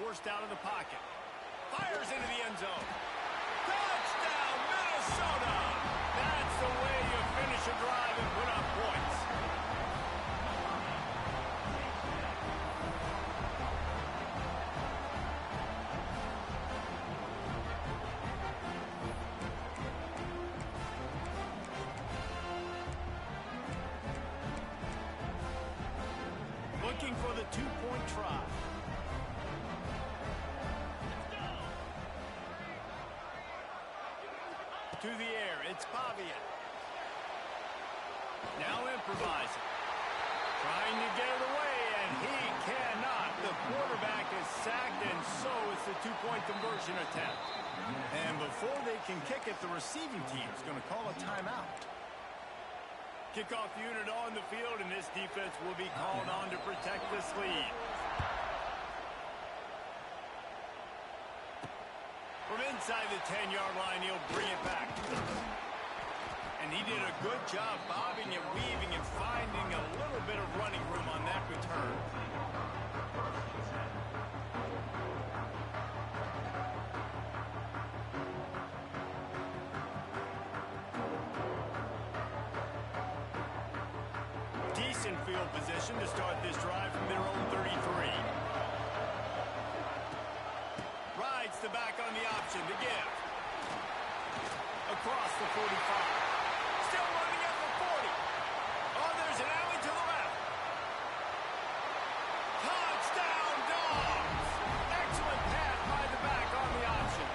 Forced out of the pocket. Fires into the end zone. Touchdown, Minnesota! That's the way you finish a drive and put up points. Looking for the two-point try. To the air, it's Pavian. Now improvising. Trying to get it away, and he cannot. The quarterback is sacked, and so it's the two-point conversion attempt. And before they can kick it, the receiving team is going to call a timeout. Kickoff unit on the field, and this defense will be called on to protect this lead. From inside the 10-yard line, he'll bring it back. And he did a good job bobbing and weaving and finding a little bit of running room on that return. Decent field position to start this drive from their own 33. Rides the back on the option to give. Across the 45. Still running at the 40. Oh, there's an alley to the left. Touchdown, Dogs! Excellent pass by the back on the option.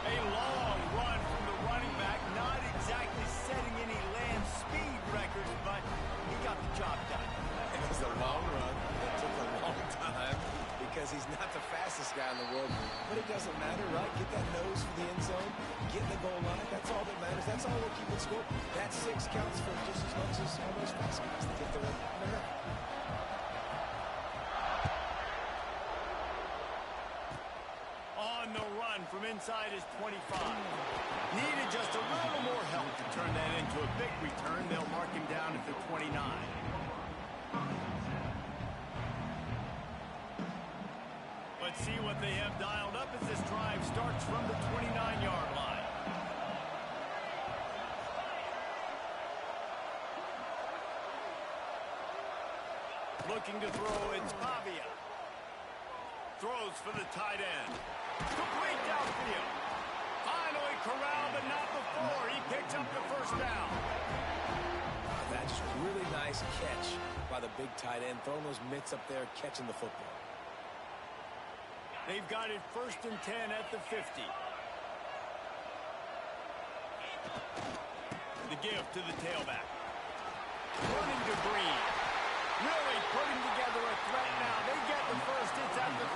A long run from the running back, not exactly setting any land speed records, but he got the job done. It was a long run that took a long time because he's not the fastest guy in the world. But it doesn't matter, right? Get that nose for the end zone, get in the goal line. That's all that matters. That's all we're keeping score. That 6 counts for just as much as all those fast guys to get there. On the run from inside his 25. Needed just a little more help to turn that into a big return. They'll mark him down at the 29. Let's see what they have dialed up as this drive starts from the 29-yard line. Looking to throw, it's Pavia. Throws for the tight end. Complete downfield. Finally corralled, but not before. He picks up the first down. That's really nice catch by the big tight end, throwing those mitts up there, catching the football. They've got it 1st and 10 at the 50. The give to the tailback. Running to Green. Really putting together a threat now. They get the first. It's at the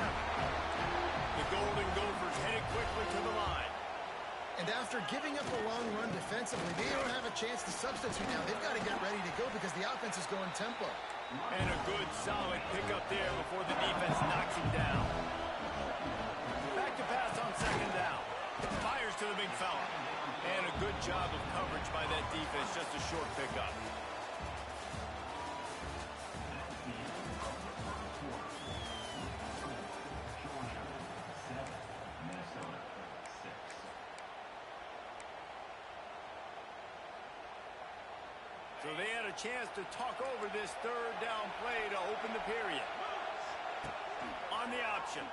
37. The Golden Gophers headed quickly to the line. And after giving up a long run defensively, they don't have a chance to substitute now. They've got to get ready to go because the offense is going tempo. And a good, solid pickup there before the defense knocks him down. Back to pass on 2nd down. Fires to the big fella. And a good job of coverage by that defense. Just a short pickup. So they had a chance to talk over this 3rd down play to open the period. On the option.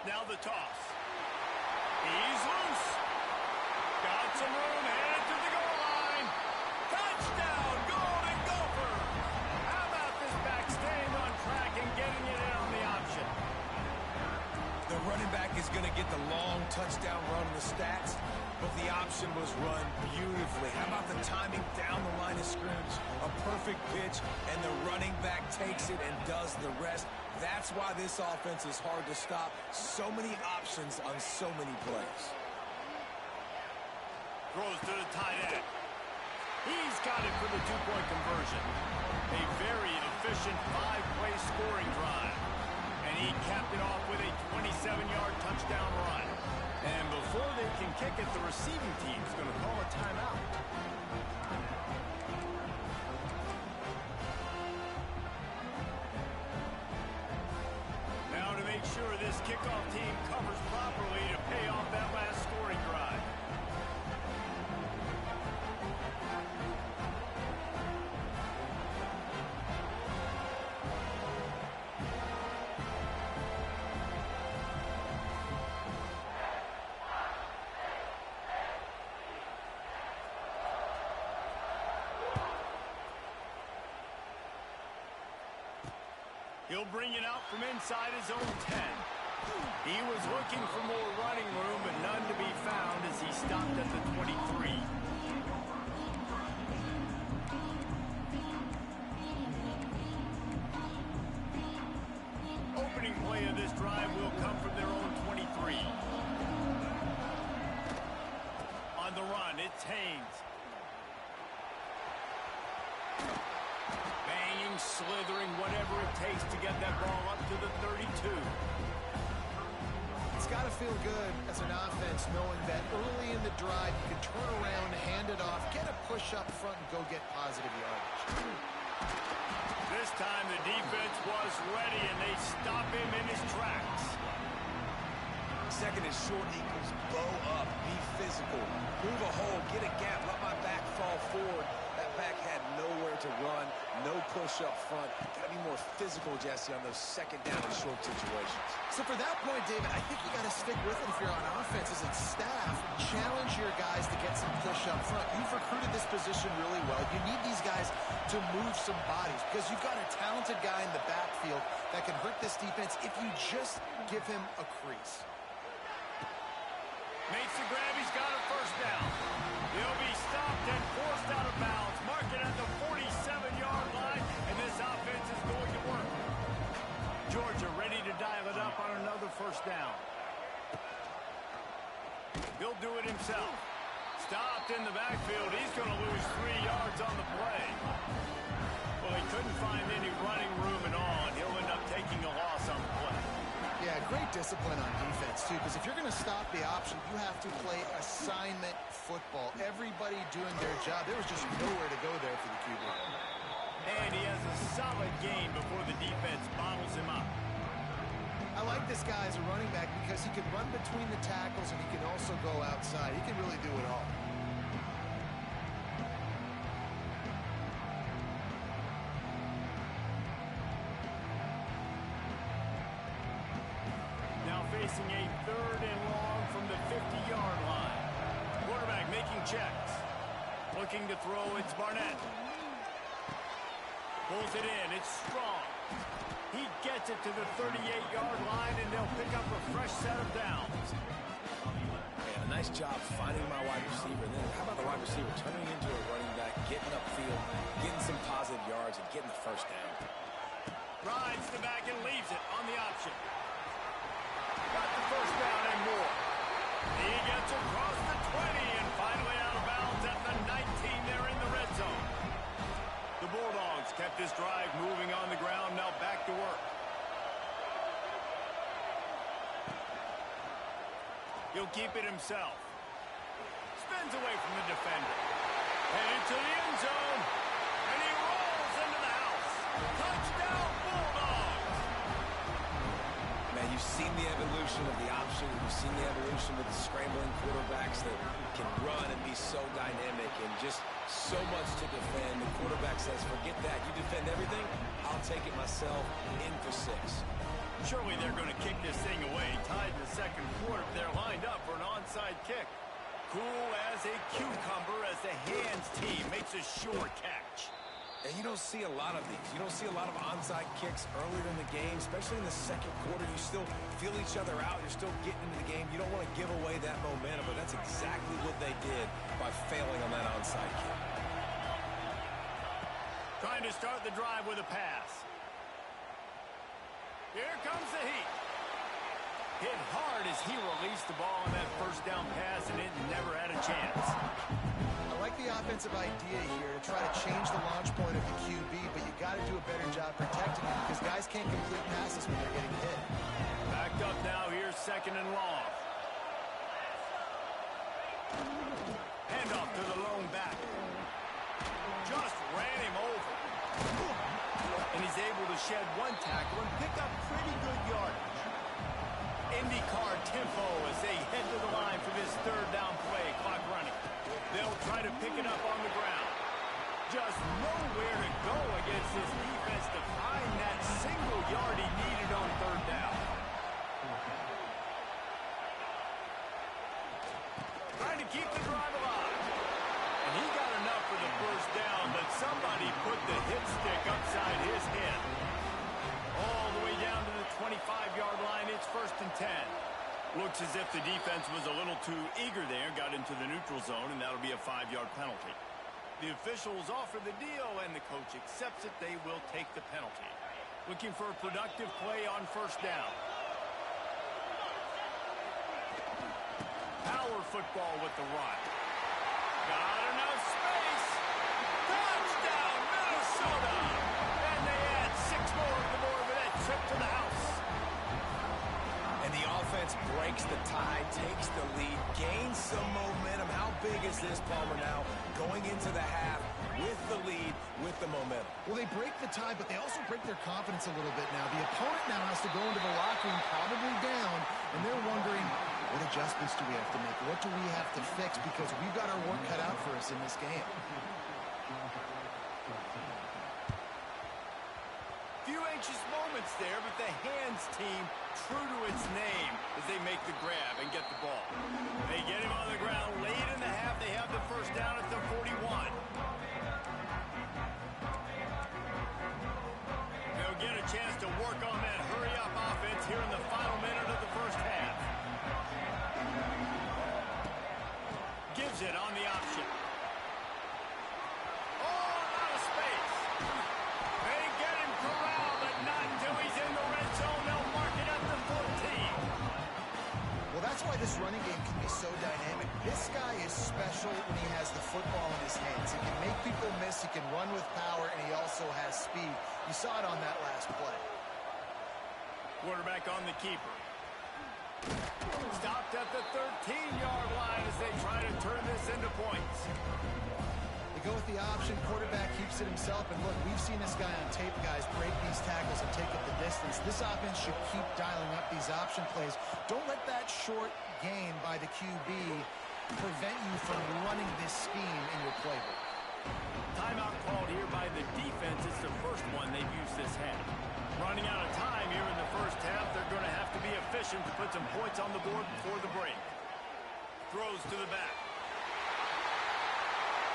Now the toss. He's loose. Got some room, headed to the goal line. Touchdown, Golden Gopher. How about this back staying on track and getting it in on the option? The running back is going to get the long touchdown run in the stats, but the option was run beautifully. How about the timing down the line of scrimmage? A perfect pitch, and the running back takes it and does the rest. That's why this offense is hard to stop. So many options on so many plays. Throws to the tight end. He's got it for the 2-point conversion. A very efficient 5-play scoring drive. And he capped it off with a 27-yard touchdown run. And before they can kick it, the receiving team's going to call a timeout. Now to make sure this kickoff team covers properly to pay off that last scoring drive. He'll bring it out from inside his own 10. He was looking for more running room, but none to be found as he stopped at the 23. Opening play of this drive will come from their own 23. On the run, it's Haynes. Banging, slithering, whatever it takes to get that ball up to the 32. It's got to feel good as an offense knowing that early in the drive you can turn around, hand it off, get a push up front, and go get positive yardage. This time the defense was ready, and they stop him in his tracks. Second and short equals bow up, be physical, move a hole, get a gap, let my back fall forward. That back had nowhere to run, no push up front. Got to be more physical, Jesse, on those second down and short situations. So for that point, David, I think you got to stick with it if you're on offense as a staff. Challenge your guys to get some push up front. You've recruited this position really well. You need these guys to move some bodies because you've got a talented guy in the backfield that can hurt this defense if you just give him a crease. Makes the grab, he's got a first down. He'll be stopped and forced out of bounds. Mark it at the 47-yard line, and this offense is going to work. Georgia ready to dial it up on another first down. He'll do it himself. Stopped in the backfield. He's going to lose 3 yards on the play. Well, he couldn't find any running room at all, and he'll end up taking a loss on the play. Yeah, great discipline on defense, too, because if you're going to stop the option, you have to play assignment football. Everybody doing their job. There was just nowhere to go there for the QB. And he has a solid game before the defense bottles him up. I like this guy as a running back because he can run between the tackles and he can also go outside. He can really do it all. Now facing a third and long from the 50-yard line. Quarterback making checks. Looking to throw, it's Barnett. Pulls it in, it's Strong. He gets it to the 38-yard line, and they'll pick up a fresh set of downs. Yeah, a nice job finding my wide receiver. And then how about the wide receiver turning into a running back, getting upfield, getting some positive yards, and getting the first down. Rides the back and leaves it on the option. Got the first down and more. He gets across the 20 and finally out of bounds at the 19 there in the red zone. The Bulldogs kept this drive moving on the ground, now back to work. He'll keep it himself. Spins away from the defender. Headed to the end zone. And he rolls into the house. Touchdown, Bulldogs! Man, you've seen the evolution of the option. You've seen the evolution with the scrambling quarterbacks that can run and be so dynamic and just so much to defend. The quarterback says, forget that. You defend everything, I'll take it myself in for 6. Surely they're going to kick this thing away. Tied in the second quarter. They're lined up for an onside kick. Cool as a cucumber as the hands team makes a sure catch. And you don't see a lot of these. You don't see a lot of onside kicks earlier in the game, especially in the second quarter. You still feel each other out. You're still getting into the game. You don't want to give away that momentum, but that's exactly what they did by failing on that onside kick. Trying to start the drive with a pass. Here comes the heat. Hit hard as he released the ball on that first down pass, and it never had a chance. I like the offensive idea here to try to change the launch point of the QB, but you got to do a better job protecting him because guys can't complete passes when they're getting hit. Backed up now, here's second and long. Handoff to the lone back. Just ran him over. And he's able to shed one tackle and pick up pretty good yardage. IndyCar tempo as they head to the line for this third down play. Clock running. They'll try to pick it up on the ground. Just nowhere to go against this defense to find that single yard he needed on third down. Trying to keep the drive alive. And he got enough for the first down, but somebody put the hit stick upside his head. All the way down to the 25-yard line, it's first and 10. Looks as if the defense was a little too eager there, got into the neutral zone, and that'll be a 5-yard penalty. The officials offer the deal, and the coach accepts it. They will take the penalty. Looking for a productive play on first down. Power football with the run. Got enough space. Touchdown, Minnesota! defense breaks the tie, takes the lead, gains some momentum. How big is this, Palmer, now going into the half with the lead, with the momentum? Well, they break the tie, but they also break their confidence a little bit now. The opponent now has to go into the locker room probably down, and they're wondering, what adjustments do we have to make? What do we have to fix? Because we've got our work cut out for us in this game. Few anxious moments there, but the hands team, true to its name, as they make the grab and get the ball. They get him on the ground late in the half. They have the first down at the 41. They'll get a chance to work on that hurry-up offense here in the final minute of the first half. Gives it on the option. Oh, out of space. They get him corralled, but not until he's in the red zone. They'll mark it at the 14. Well, that's why this running game can be so dynamic. This guy is special when he has the football in his hands. He can make people miss, he can run with power, and he also has speed. You saw it on that last play. Quarterback on the keeper. Stopped at the 13-yard line as they try to turn this into points. They go with the option. Quarterback keeps it himself. And look, we've seen this guy on tape, guys, break these tackles and take it the distance. This offense should keep dialing up these option plays. Don't let that short gain by the QB prevent you from running this scheme in your playbook. Timeout called here by the defense. It's the first one they've used this half. Running out of time here in the first half. They're going to have to be efficient to put some points on the board before the break. Throws to the back.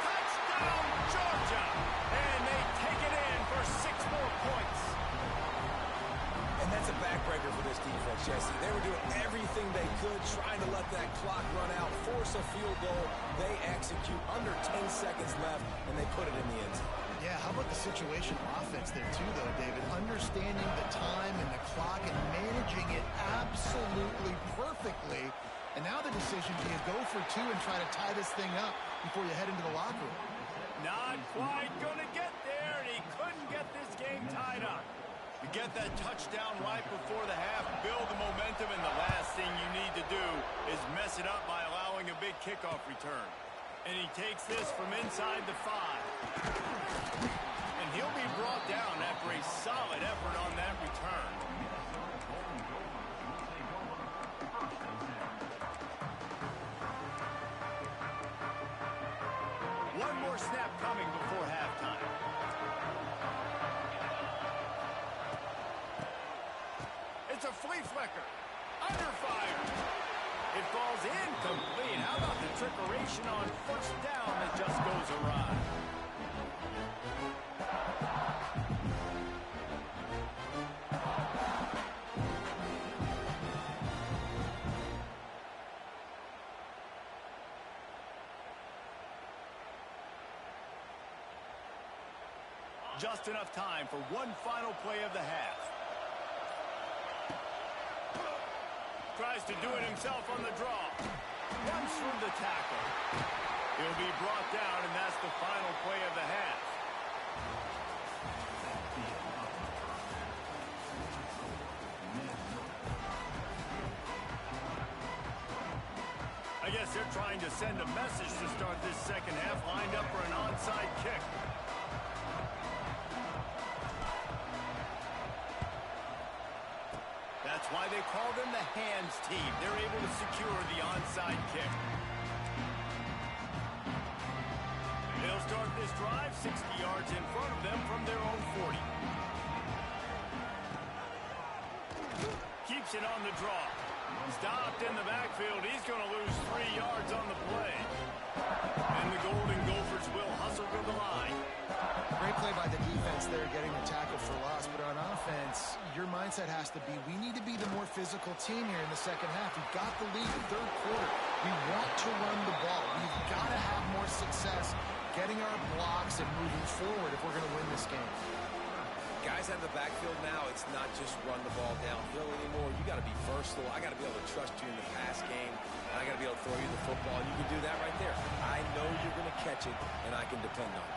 Touchdown, Georgia! And they take it in for 6 more points. And that's a backbreaker for this defense, Jesse. They were doing everything they could, trying to let that clock run out, force a field goal. They execute under 10 seconds left, and they put it in the end zone. Yeah, how about the situational offense there too, though, David? Understanding the time and the clock and managing it absolutely perfectly. And now the decision, do you go for 2 and try to tie this thing up before you head into the locker room? Not quite going to get there, and he couldn't get this game tied up. You get that touchdown right before the half, build the momentum, and the last thing you need to do is mess it up by allowing a big kickoff return. And he takes this from inside the 5. And he'll be brought down after a solid effort on that return. One more snap coming before halftime. It's a flea flicker. Under fire. It falls incomplete. How about the trickeration on first down that just goes awry? Just enough time for one final play of the half. Tries to do it himself on the draw. Runs through the tackle. He'll be brought down, and that's the final play of the half. I guess they're trying to send a message to start this second half, lined up for an onside kick. That's why they call them the hands team. They're able to secure the onside kick. They'll start this drive 60 yards in front of them from their own 40. Keeps it on the draw. Stopped in the backfield. He's going to lose 3 yards on the play. And the Golden Gophers will hustle to the line. Great play by the defense there, getting the tackle for loss. But on offense, your mindset has to be, we need to be the more physical team here in the second half. We've got the lead in third quarter. We want to run the ball. We've got to have more success getting our blocks and moving forward if we're going to win this game. Guys out of the backfield now, it's not just run the ball downhill anymore. You got to be versatile. I got to be able to trust you in the pass game. I got to be able to throw you the football, and you can do that right there. I know you're going to catch it, and I can depend on it.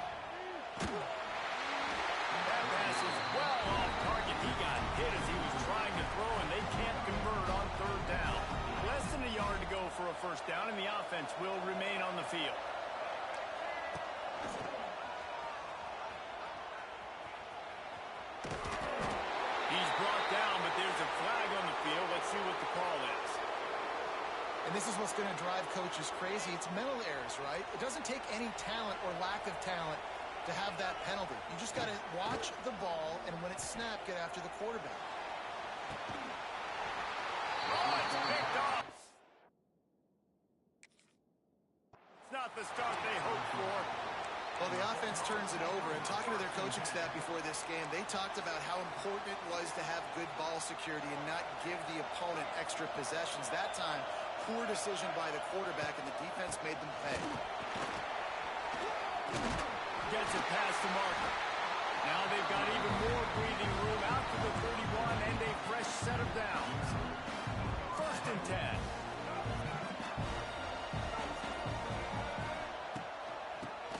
That pass is well off target. He got hit as he was trying to throw, and they can't convert on third down. a first down, and the offense will remain on the field. He's brought down, but there's a flag on the field. Let's see what the call is. And this is what's going to drive coaches crazy. It's mental errors, right? It doesn't take any talent or lack of talent to have that penalty. You just got to watch the ball, and when it's snapped, get after the quarterback. Oh, it's picked off. It's not the start they hoped for. Well, the offense turns it over, and talking to their coaching staff before this game, they talked about how important it was to have good ball security and not give the opponent extra possessions. That time, poor decision by the quarterback, and the defense made them pay. Gets it past the marker. Now they've got even more breathing room out to the 31 and a fresh set of downs. 1st and 10.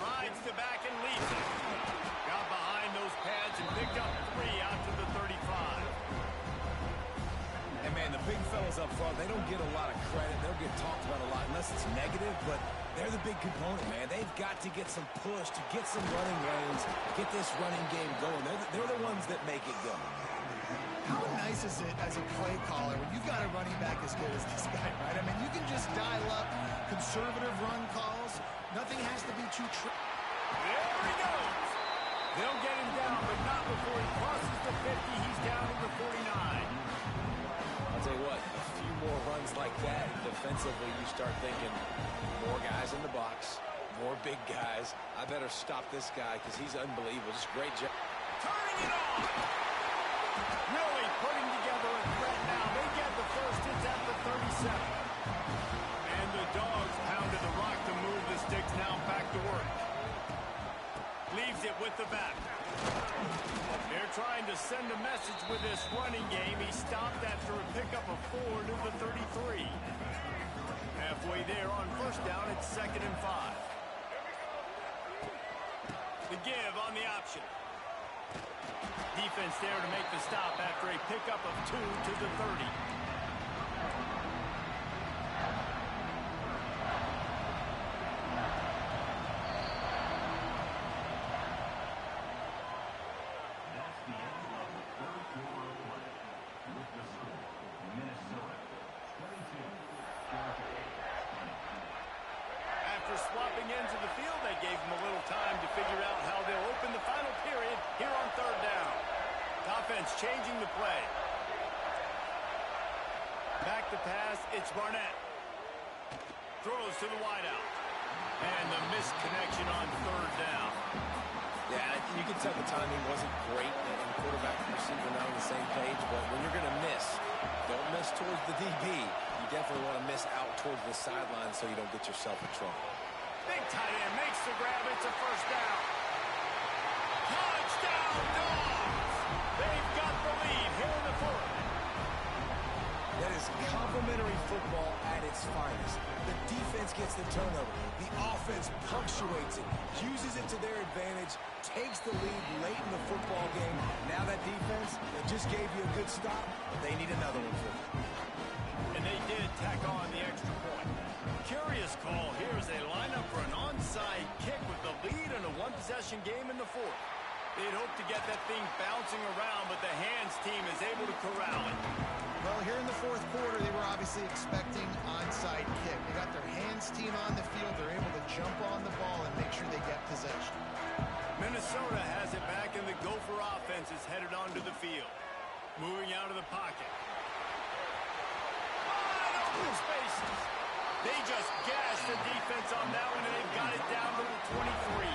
Rides the back and leads it. Got behind those pads and picked up 3 out to the 35. And, man, the big fellas up front, they don't get a lot of credit. They'll get talked about a lot unless it's negative, but they're the big component, man. They've got to get some push, to get some running lanes, get this running game going. They're the ones that make it go. How nice is it as a play caller when you've got a running back as good as this guy, right? I mean, you can just dial up conservative run calls. Nothing has to be too There he goes. They'll get him down, but not before he crosses the 50. He's down to the 49. I'll tell you what, a few more runs like that, defensively you start thinking more guys in the box, more big guys. I better stop this guy because he's unbelievable. Just great job. Turning it on. Really putting together a threat now. They get the first. It's at the 37. And the Dogs pounded the rock to move the sticks. Now back to work. Leaves it with the back. They're trying to send a message with this running game. He stopped after a pickup of 4 to the 33. Halfway there on first down, it's 2nd and 5. The give on the option. Defense there to make the stop after a pickup of 2 to the 30. Swapping into the field, they gave him a little time to figure out how they'll open the final period here on 3rd down. Offense changing the play. Back to pass, it's Barnett. Throws to the wideout. And the missed connection on 3rd down. Yeah, you can tell the timing wasn't great, and quarterback and receiver not on the same page, but when you're going to miss, don't miss towards the DB. You definitely want to miss out towards the sideline so you don't get yourself in trouble. Big tight end makes the grab. It's a first down. Touchdown, Dogs! They've got the lead here in the 4th. That is complimentary football at its finest. The defense gets the turnover. The offense punctuates it, uses it to their advantage, takes the lead late in the football game. Now that defense, that just gave you a good stop, they need another one for you. And they did tack on the extra point. Curious call. Here's a lineup for an onside kick with the lead in a one-possession game in the 4th. They'd hope to get that thing bouncing around, but the hands team is able to corral it. Well, here in the 4th quarter, they were obviously expecting onside kick. They got their hands team on the field. They're able to jump on the ball and make sure they get possession. Minnesota has it back, and the Gopher offense is headed onto the field. Moving out of the pocket. Wide open spaces. They just gassed the defense on that one, and they've got it down to the 23.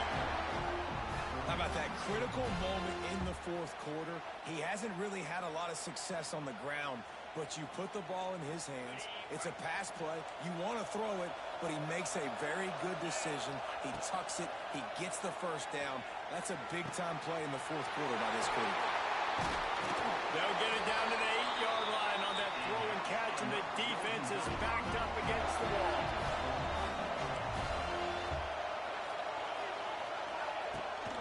How about that critical moment in the 4th quarter? He hasn't really had a lot of success on the ground, but you put the ball in his hands. It's a pass play. You want to throw it, but he makes a very good decision. He tucks it. He gets the first down. That's a big-time play in the 4th quarter by this quarterback. They'll get it down to the 8-yard line on that throw and catch, and the defense is backed up against the wall.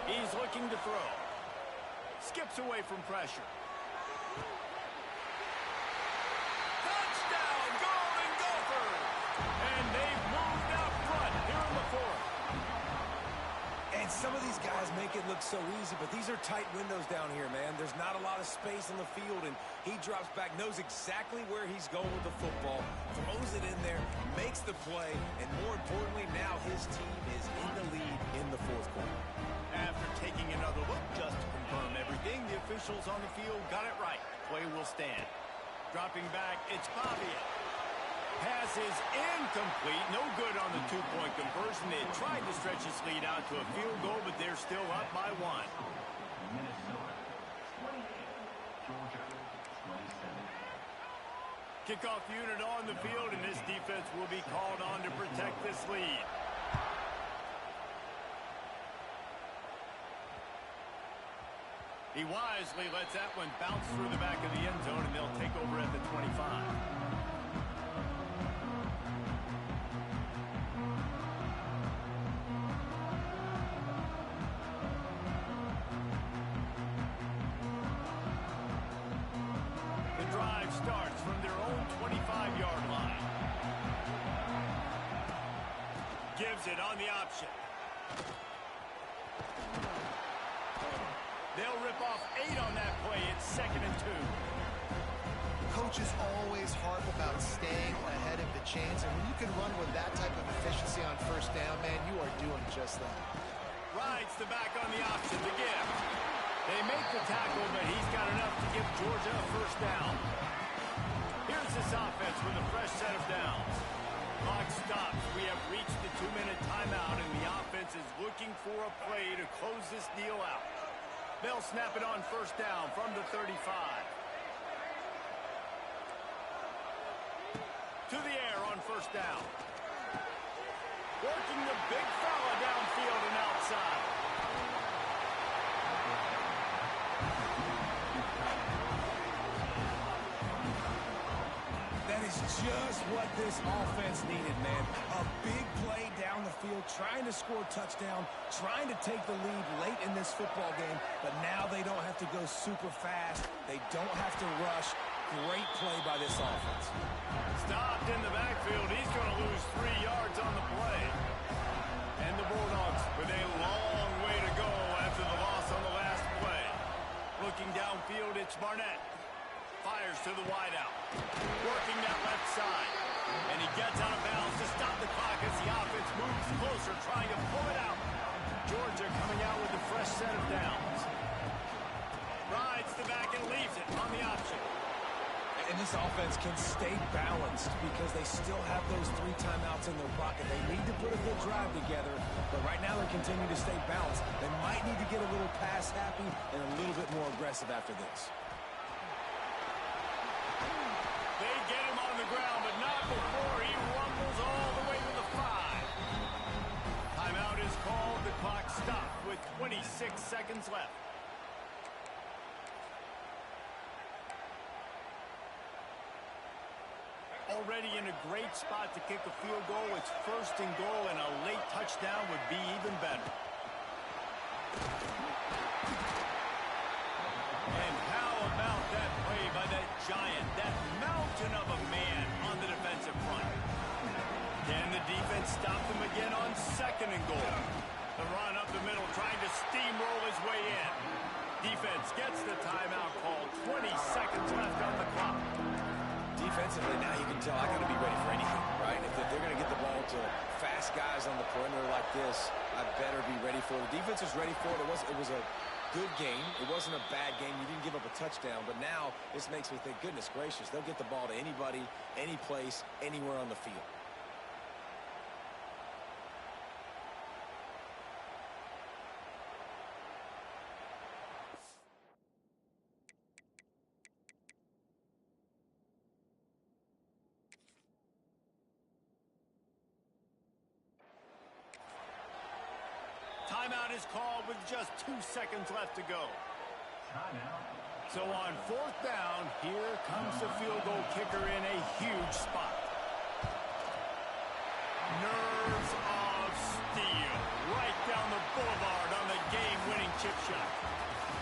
He's looking to throw. Skips away from pressure. Touchdown, Golden Gophers! some of these guys make it look so easy, but these are tight windows down here, man. There's not a lot of space on the field, and he drops back, knows exactly where he's going with the football, throws it in there, makes the play, and more importantly, now his team is in the lead in the fourth quarter. After taking another look just to confirm everything, the officials on the field got it right. Play will stand. Dropping back, it's Pavia. Pass is incomplete. No good on the two-point conversion. They tried to stretch this lead out to a field goal, but they're still up by one. Kickoff unit on the field, and this defense will be called on to protect this lead. He wisely lets that one bounce through the back of the end zone, and they'll take over at the 25. Starts from their own 25-yard line. Gives it on the option. They'll rip off 8 on that play. It's 2nd and 2. Coaches always harp about staying ahead of the chains, and when you can run with that type of efficiency on first down, man, you are doing just that. Rides the back on the option to give. They make the tackle, but he's got enough to give Georgia a first down. Here's this offense with a fresh set of downs. Clock stops. We have reached the 2-minute timeout, and the offense is looking for a play to close this deal out. They'll snap it on first down from the 35. To the air on first down. Working the big fella downfield and outside. That is just what this offense needed, man. A big play down the field, trying to score a touchdown, trying to take the lead late in this football game, but now they don't have to go super fast. They don't have to rush. Great play by this offense. Stopped in the backfield. He's going to lose 3 yards on the play. And the Bulldogs with a long way to go after the loss on the last play. Looking downfield, it's Barnett. Fires to the wideout. Working that left side. And he gets out of bounds to stop the clock as the offense moves closer, trying to pull it out. Georgia coming out with a fresh set of downs. Rides the back and leaves it on the option. And this offense can stay balanced because they still have those 3 timeouts in their pocket. They need to put a good drive together, but right now they're continuing to stay balanced. They might need to get a little pass happy and a little bit more aggressive after this. They get him on the ground, but not before he rumbles all the way to the 5. Timeout is called. The clock stopped with 26 seconds left. Already in a great spot to kick a field goal. It's 1st and goal, and a late touchdown would be even better. And how about that play by that giant, that mountain of a man on the defensive front? Can the defense stop them again on 2nd and goal? The run up the middle, trying to steamroll his way in. Defense gets the timeout called. 20 seconds left on the clock. Defensively, now you can tell I got to be ready for anything, right? If they're going to get the ball to fast guys on the perimeter like this, I better be ready for it. The defense is ready for it. It was a good game. It wasn't a bad game. You didn't give up a touchdown, but now this makes me think, goodness gracious, they'll get the ball to anybody, any place, anywhere on the field. Timeout is called with just 2 seconds left to go. So on 4th down, here comes the field goal kicker in a huge spot. Nerves of steel. Right down the boulevard on the game-winning chip shot.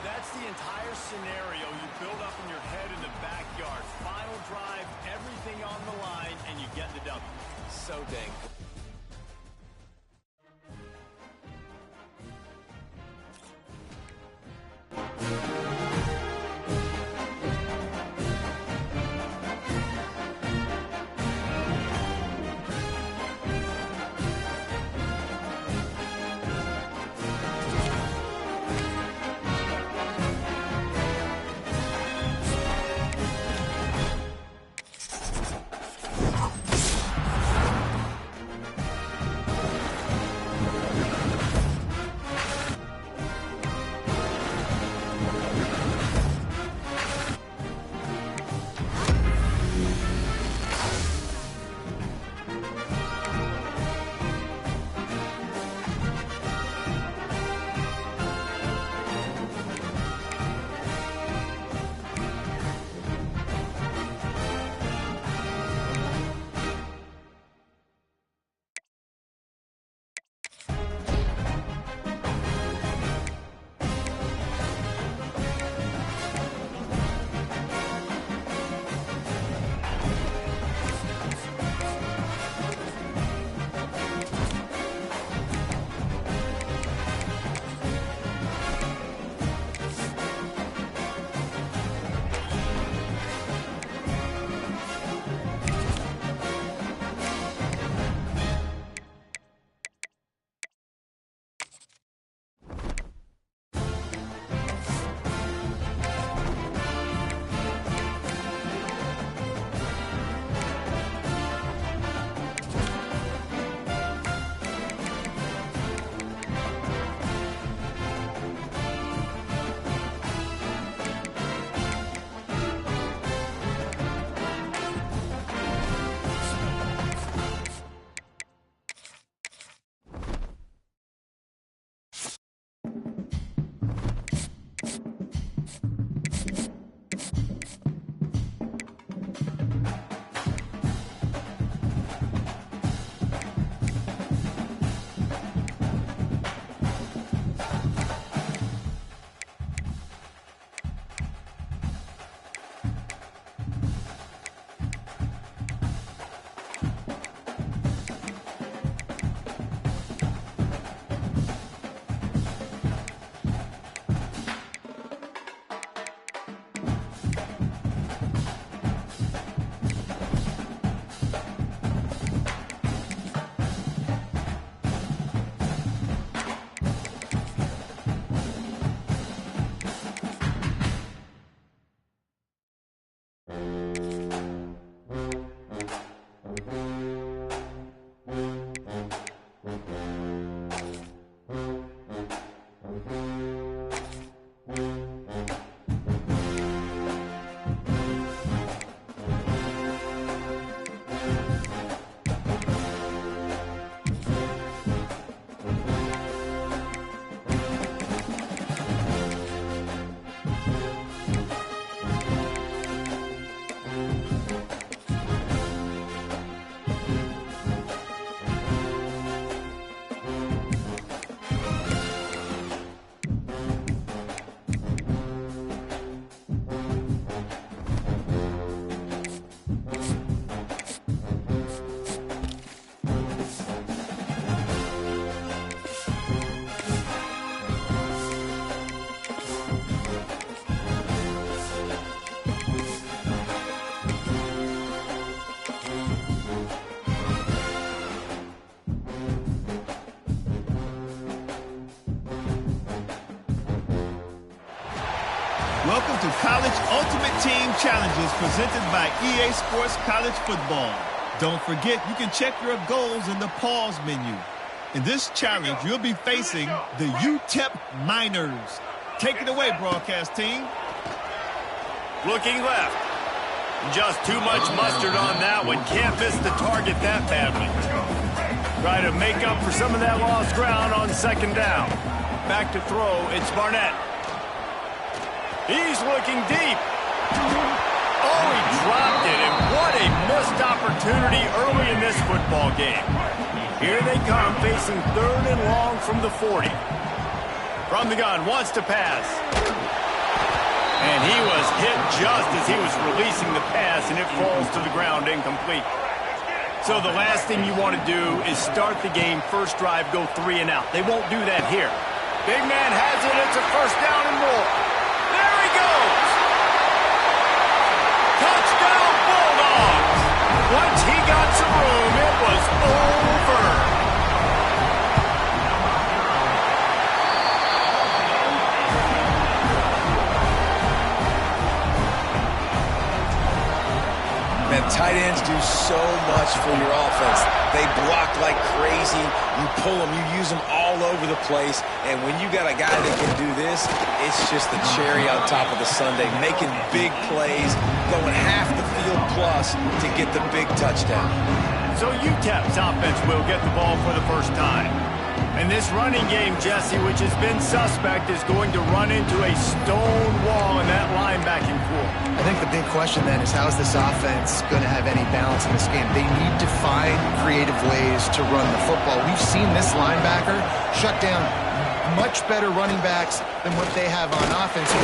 That's the entire scenario you build up in your head in the backyard. Final drive, everything on the line, and you get the W. So dang. Welcome to College Ultimate Team Challenges presented by EA Sports College Football. Don't forget, you can check your goals in the pause menu. In this challenge, you'll be facing the UTEP Miners. Take it away, broadcast team. Looking left. Just too much mustard on that one. Can't miss the target that badly. Try to make up for some of that lost ground on second down. Back to throw, it's Barnett. He's looking deep. Oh, he dropped it, and what a missed opportunity early in this football game. Here they come, facing 3rd and long from the 40. From the gun, wants to pass. And he was hit just as he was releasing the pass, and it falls to the ground incomplete. So the last thing you want to do is start the game, first drive, go 3 and out. They won't do that here. Big man has it, it's a first down and more. There he goes! Touchdown Bulldogs! Once he got some room, it was over. Man, tight ends do so much for your offense. They block like crazy. You pull them, you use them all over the place. And when you got a guy that can do this, it's just the cherry on top of the sundae. Making big plays, going half the field plus to get the big touchdown. So UTEP's offense will get the ball for the first time. And this running game, Jesse, which has been suspect, is going to run into a stone wall in that linebacking core. I think the big question then is, how is this offense going to have any balance in this game? They need to find creative ways to run the football. We've seen this linebacker shut down much better running backs than what they have on offense. So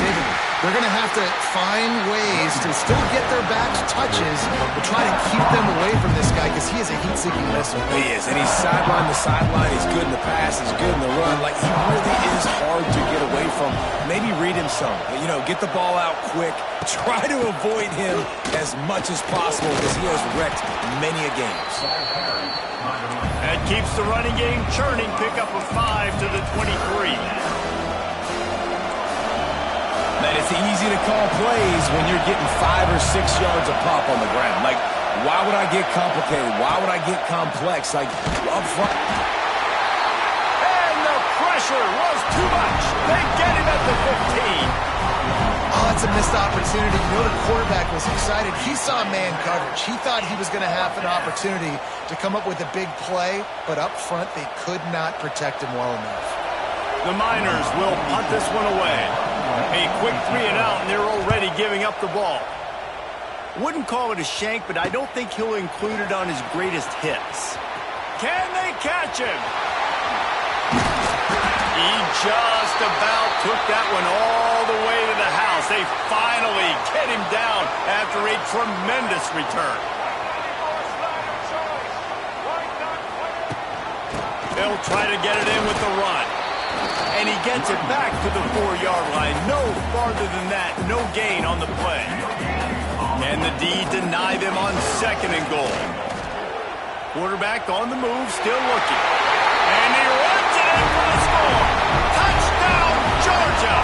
they're going to have to find ways to still get their backs touches, but try to keep them away from this guy because he is a heat-seeking missile. He is, and he's sideline to sideline. He's good in the pass. He's good in the run. Like, he really is hard to get away from. Maybe read him some. You know, get the ball out quick. Try to avoid him as much as possible because he has wrecked many a games. That keeps the running game churning. Pick up a 5 to the 23. Man, it's easy to call plays when you're getting 5 or 6 yards of pop on the ground. Like, why would I get complicated? Why would I get complex? Like, up front. And the pressure was too much. They get him at the 15. Oh, that's a missed opportunity. You know, the quarterback was excited. He saw man coverage. He thought he was going to have an opportunity to come up with a big play, but up front, they could not protect him well enough. The Miners will punt this one away. A quick 3 and out, and they're already giving up the ball. Wouldn't call it a shank, but I don't think he'll include it on his greatest hits. Can they catch him? He just about took that one all the way to the house. They finally get him down after a tremendous return. They'll try to get it in with the run. And he gets it back to the 4-yard line. No farther than that, no gain on the play. And the D deny them on 2nd and goal. Quarterback on the move, still looking. And he runs it in for the score. Touchdown, Georgia!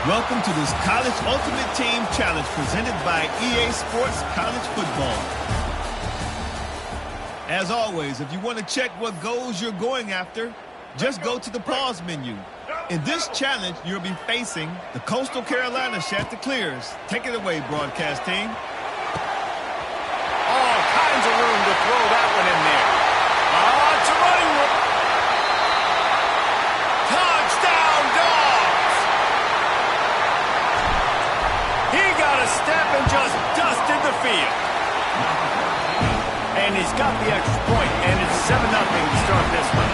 Welcome to this College Ultimate Team Challenge presented by EA Sports College Football. As always, if you want to check what goals you're going after, just go to the pause menu. In this challenge, you'll be facing the Coastal Carolina Chanticleers. Take it away, broadcast team. All kinds of room to throw that one in there. It's a running room. Touchdown, Dogs! He got a step and just dusted the field. And he's got the extra point, and it's 7-0 to start this one.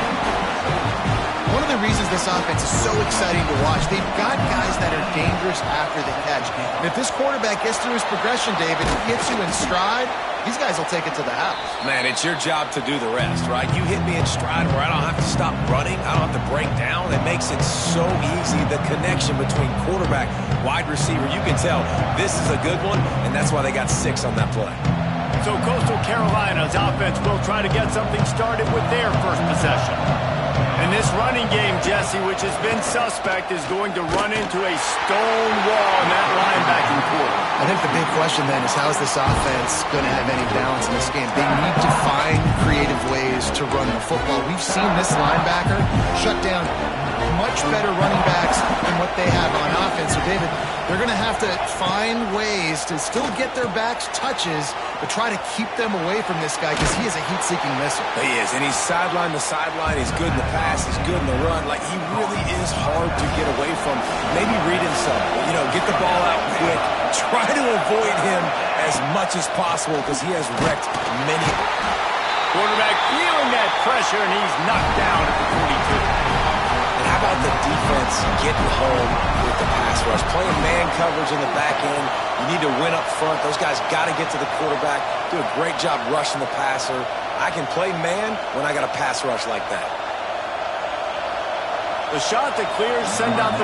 One of the reasons this offense is so exciting to watch, they've got guys that are dangerous after the catch. And if this quarterback gets through his progression, David, he gets you in stride, these guys will take it to the house. Man, it's your job to do the rest, right? You hit me in stride where I don't have to stop running. I don't have to break down. It makes it so easy. The connection between quarterback, wide receiver, you can tell this is a good one, and that's why they got 6 on that play. So Coastal Carolina's offense will try to get something started with their first possession. And this running game, Jesse, which has been suspect, is going to run into a stone wall in that linebacking core. I think the big question then is, how is this offense going to have any balance in this game? They need to find creative ways to run the football. We've seen this linebacker shut down much better running backs than what they have on offense. So, David, they're going to have to find ways to still get their backs touches, but try to keep them away from this guy because he is a heat-seeking missile. He is, and he's sideline to sideline. He's good in the pass. He's good in the run. Like, he really is hard to get away from. Maybe read him some. Get the ball out quick. Try to avoid him as much as possible because he has wrecked many. Quarterback feeling that pressure, and he's knocked down at the 42. How about the defense getting home with the pass rush? Playing man coverage in the back end. You need to win up front. Those guys got to get to the quarterback. Do a great job rushing the passer. I can play man when I got a pass rush like that. The shot that clears, send out the